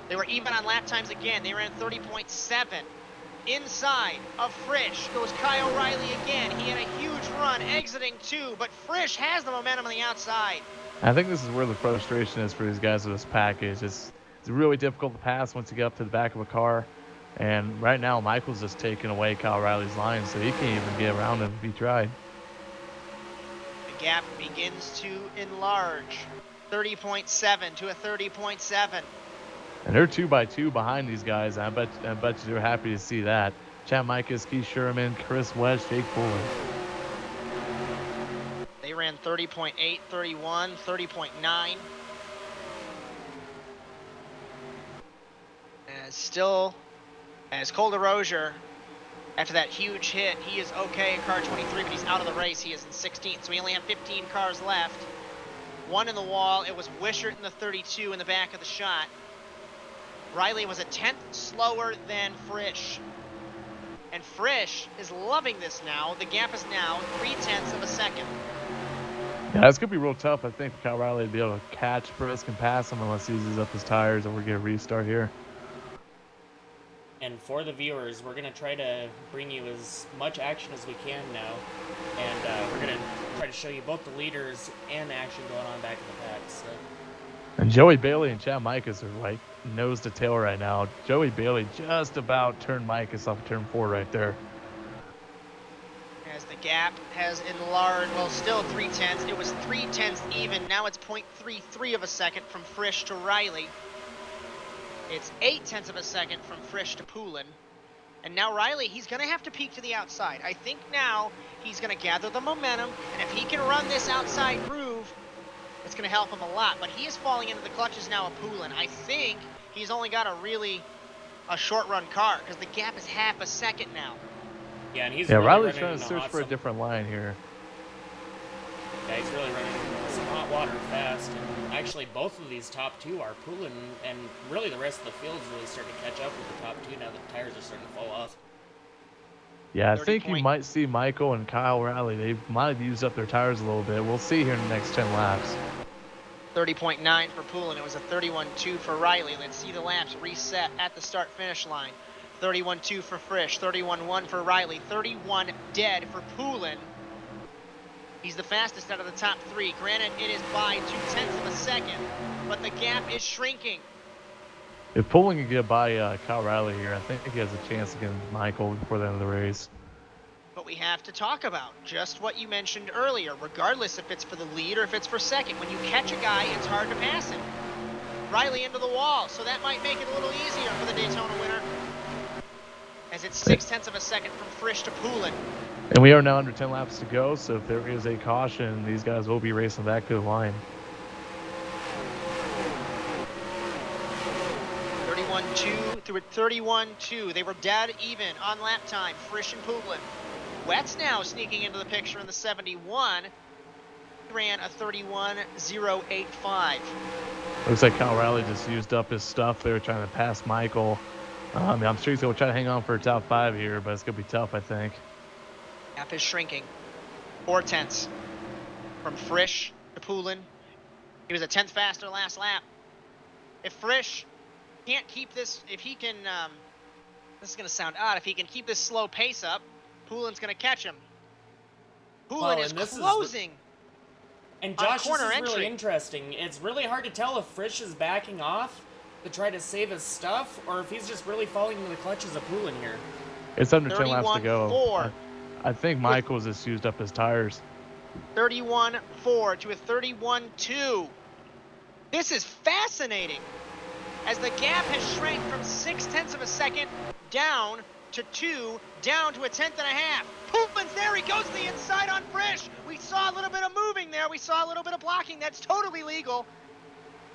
They were even on lap times again. They ran 30.7. Inside of Frisch goes Kyle Riley again. He had a huge run exiting 2, but Frisch has the momentum on the outside.
I think this is where the frustration is for these guys with this package. It's really difficult to pass once you get up to the back of a car. And right now, Michael's just taking away Kyle Riley's line, so he can't even get around him if he tried.
The gap begins to enlarge. 30.7 to a 30.7.
And they're 2x2 behind these guys. I bet you they're happy to see that. Chad Micus, Keith Sherman, Chris Wedge, Jake Fuller.
They ran 30.8, 31, 30.9. As Cole Rozier, after that huge hit, he is okay in car 23, but he's out of the race. He is in 16th, so we only have 15 cars left. 1 in the wall. It was Wishart in the 32 in the back of the shot. Riley was a 10th slower than Frisch. And Frisch is loving this now. The gap is now 0.3 of a second.
Yeah, it's going to be real tough, I think, for Kyle Riley to be able to catch Brisk and pass him unless he uses up his tires and we're going to restart here.
And for the viewers, we're going to try to bring you as much action as we can now. And we're going to try to show you both the leaders and action going on back in the pack. So.
And Joey Bailey and Chad Mikas are like nose to tail right now. Joey Bailey just about turned Mikas off turn 4 right there.
As the gap has enlarged, well, still 0.3. It was 0.3 even. Now it's 0.33 of a second from Frisch to Riley. It's 0.8 of a second from Frisch to Poulin. And now Riley, he's going to have to peek to the outside. I think now he's going to gather the momentum, and if he can run this outside groove, it's going to help him a lot. But he is falling into the clutches now of Poulin. I think he's only got a short run car because the gap is half a second now.
Yeah, and he's
yeah,
really
Riley's
running
trying to search for a different line here.
Yeah, he's really running some hot water fast. And actually, both of these top two are Poulin, and really the rest of the field's really starting to catch up with the top two now that the tires are starting to fall off.
Yeah, I think you might see Michael and Kyle Riley. They might have used up their tires a little bit. We'll see here in the next 10 laps.
30.9 for Poulin. It was a 31.2 for Riley. Let's see the laps reset at the start-finish line. 31.2 for Frisch, 31.1 for Riley, 31 dead for Poulin. He's the fastest out of the top three. Granted, it is by 0.2 of a second, but the gap is shrinking.
If Poulin can get by Kyle Riley here, I think he has a chance against Michael before the end of the race.
But we have to talk about just what you mentioned earlier, regardless if it's for the lead or if it's for second. When you catch a guy, it's hard to pass him. Riley into the wall, so that might make it a little easier for the Daytona winner. As it's 0.6 of a second from Frisch to Poulin.
And we are now under 10 laps to go, so if there is a caution, these guys will be racing back to the line.
31.2 through at 31.2. They were dead even on lap time, Frisch and Poulin. Wett's now sneaking into the picture in the 71. He ran a 31.085.
Looks like Kyle Riley just used up his stuff. They were trying to pass Michael. I'm sure he's going to try to hang on for a top 5 here, but it's going to be tough, I think.
Gap is shrinking. 0.4 from Frisch to Poulin. He was a 10th faster last lap. If Frisch can't keep this, if he can, this is going to sound odd, if he can keep this slow pace up, Poulin's going to catch him. Poulin is closing.
And Josh, this is
entry.
Really interesting. It's really hard to tell if Frisch is backing off to try to save his stuff, or if he's just really falling into the clutches of Poulin here.
It's under 10 laps to go.
31.4.
I think Michael's just used up his tires.
31.4 to a 31.2. This is fascinating. As the gap has shrank from 0.6 of a second down to 2, down to a 1/10 and a half. Poulin's there, he goes to the inside on Frisch. We saw a little bit of moving there, we saw a little bit of blocking, that's totally legal.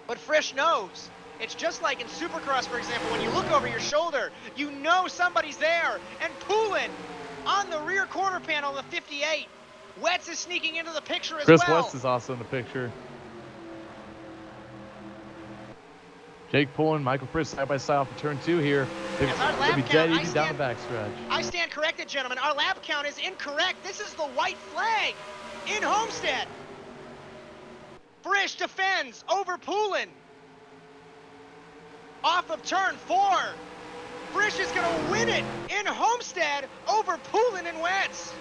But Frisch knows. It's just like in Supercross, for example, when you look over your shoulder, you know somebody's there. And Poulin on the rear quarter panel of the 58. Wetz is sneaking into the picture as
Chris
well.
West is also in the picture. Jake Poulin, Michael Frisch side by side off of turn 2 here. They'll be dead even down the backstretch.
I stand corrected, gentlemen. Our lap count is incorrect. This is the white flag in Homestead. Frisch defends over Poulin. Off of turn 4. Frisch is going to win it in Homestead over Poulin and Wetz.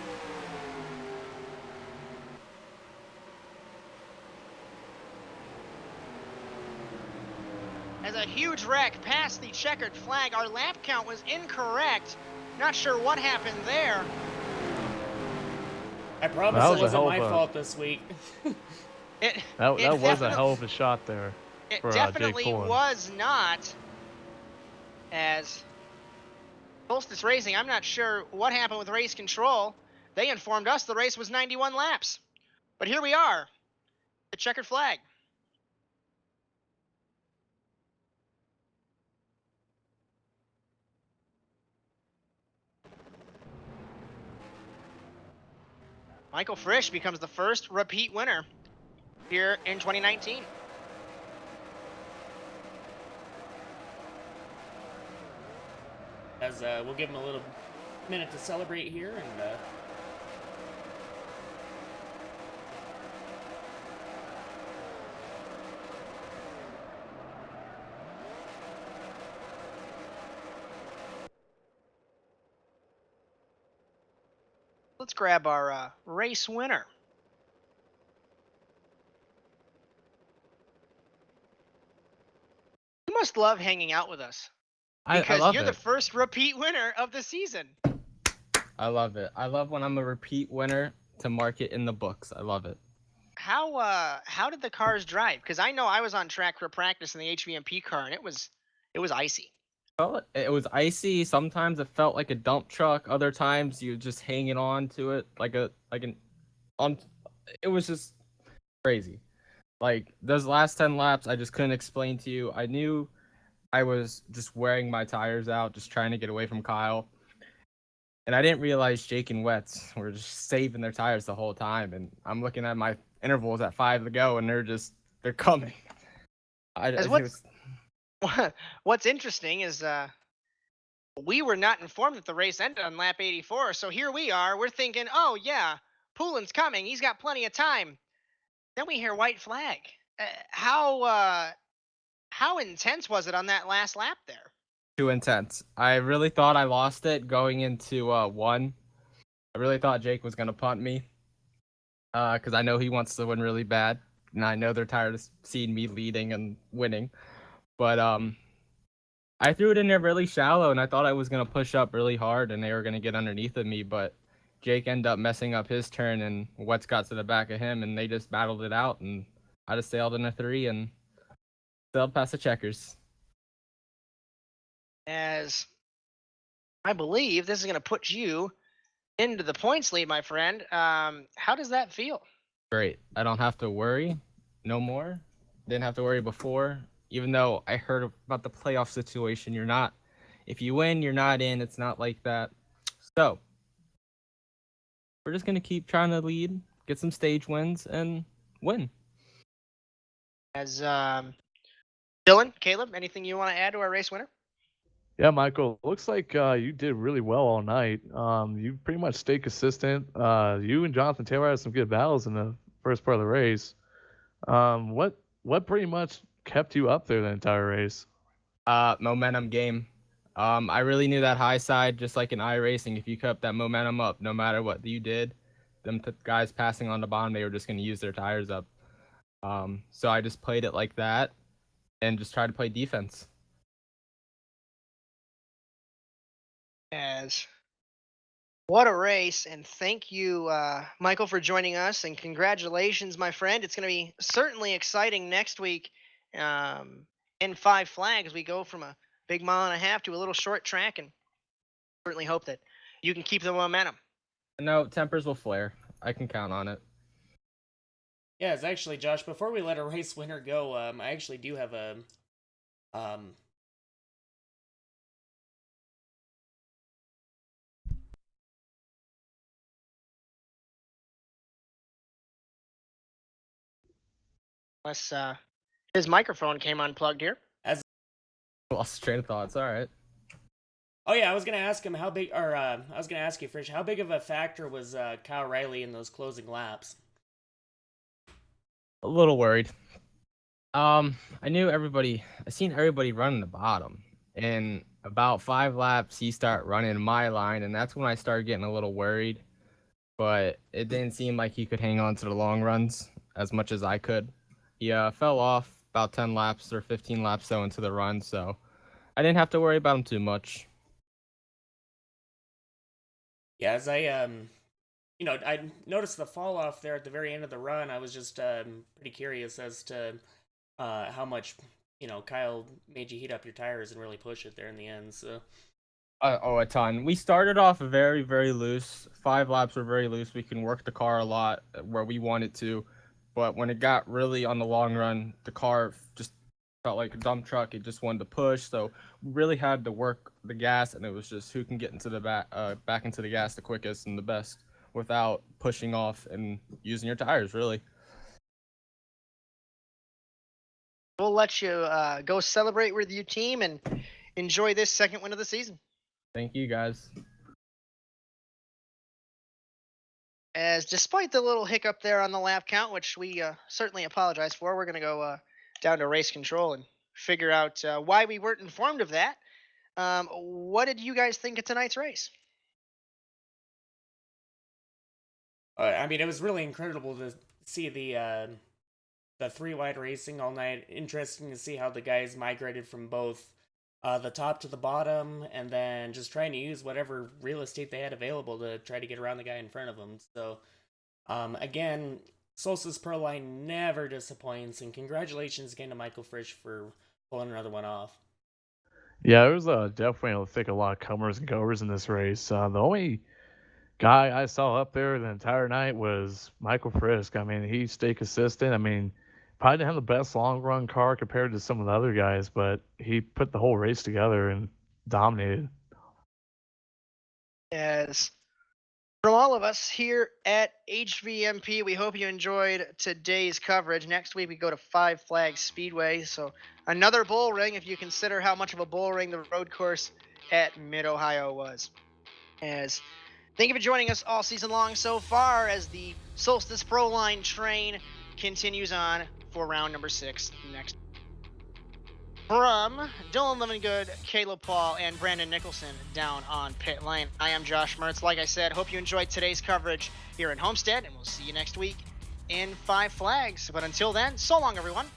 As a huge wreck past the checkered flag, our lap count was incorrect. Not sure what happened there.
I promise it wasn't my fault this week.
That was a hell of a shot there.
It
for,
definitely
Jake Poulin.
was not. As Solstice Racing, I'm not sure what happened with race control. They informed us the race was 91 laps. But here we are, the checkered flag. Michael Frisch becomes the first repeat winner here in 2019.
as we'll give him a little minute to celebrate here, and
Let's grab our race winner. You must love hanging out with us
I
because
love
you're the
it.
first repeat winner of the season.
I love it. I love when I'm a repeat winner to mark it in the books. I love it.
How did the cars drive? Because I know I was on track for practice in the HVMP car and it was icy.
It was icy. Sometimes it felt like a dump truck. Other times you just hanging on to it like an on. It was just crazy. Like those last 10 laps, I just couldn't explain to you. I knew I was just wearing my tires out, just trying to get away from Kyle. And I didn't realize Jake and Wets were just saving their tires the whole time. And I'm looking at my intervals at 5 to go, and they're coming.
As what's interesting is we were not informed that the race ended on lap 84. So here we are. We're thinking, oh yeah, Poulin's coming. He's got plenty of time. Then we hear white flag. How intense was it on that last lap there?
Too intense. I really thought I lost it going into one. I really thought Jake was gonna punt me, because I know he wants to win really bad, and I know they're tired of seeing me leading and winning. But I threw it in there really shallow, and I thought I was gonna push up really hard, and they were gonna get underneath of me. But Jake ended up messing up his turn, and Wets got to the back of him, and they just battled it out, and I just sailed in a 3 and sailed past the checkers.
As I believe this is going to put you into the points lead, my friend. How does that feel?
Great. I don't have to worry no more. Didn't have to worry before. Even though I heard about the playoff situation, if you win, you're not in. It's not like that. So we're just gonna keep trying to lead, get some stage wins, and win.
As Dylan, Caleb, anything you want to add to our race winner?
Yeah, Michael, looks like you did really well all night. You pretty much stayed consistent. You and Jonathan Taylor had some good battles in the first part of the race. What pretty much kept you up there the entire race?
Momentum game. I really knew that high side, just like in iRacing, if you kept that momentum up, no matter what you did, guys passing on the bottom, they were just gonna use their tires up. So I just played it like that, and just tried to play defense.
As what a race, and thank you, Michael, for joining us, and congratulations, my friend. It's going to be certainly exciting next week in Five Flags. We go from a big 1.5 to a little short track, and certainly hope that you can keep the momentum.
No, tempers will flare. I can count on it.
yeah, it's actually Josh. Before we let a race winner go, I actually do have a
Unless his microphone came unplugged here.
Lost train of thoughts. All right.
Oh yeah, I was gonna ask him how big, or I was gonna ask you, Frisch, how big of a factor was Kyle Riley in those closing laps?
A little worried. I knew everybody. I seen everybody running the bottom. In about 5 laps, he started running my line, and that's when I started getting a little worried. But it didn't seem like he could hang on to the long runs as much as I could. He fell off about 10 laps or 15 laps so into the run, so I didn't have to worry about him too much.
Yeah, as I noticed the fall off there at the very end of the run. I was just pretty curious as to how much Kyle made you heat up your tires and really push it there in the end. So
A ton. We started off very, very loose. 5 laps were very loose. We can work the car a lot where we wanted to. But when it got really on the long run, the car just felt like a dump truck. It just wanted to push. So we really had to work the gas, and it was just who can get into the back into the gas the quickest and the best without pushing off and using your tires, really.
We'll let you go celebrate with your team and enjoy this second win of the season.
Thank you, guys.
As despite the little hiccup there on the lap count, which we certainly apologize for, we're going to go down to race control and figure out why we weren't informed of that. What did you guys think of tonight's race?
I mean, it was really incredible to see the three wide racing all night. Interesting to see how the guys migrated from both the top to the bottom, and then just trying to use whatever real estate they had available to try to get around the guy in front of them. So, again, Solstice Proline never disappoints, and congratulations again to Michael Frisch for pulling another one off.
Yeah, there was definitely, I think, a lot of comers and goers in this race. The only guy I saw up there the entire night was Michael Frisch. I mean, he stayed consistent. I mean, probably didn't have the best long run car compared to some of the other guys, but he put the whole race together and dominated.
As from all of us here at HVMP, we hope you enjoyed today's coverage. Next week we go to Five Flags Speedway, so another bull ring if you consider how much of a bull ring the road course at Mid-Ohio was. As thank you for joining us all season long so far as the Solstice Proline train continues on for round number 6 next. From Dylan Livingood, Caleb Paul, and Brandon Nicholson down on pit lane, I am Josh Mertz. Like I said, hope you enjoyed today's coverage here in Homestead, and we'll see you next week in Five Flags. But until then, so long, everyone.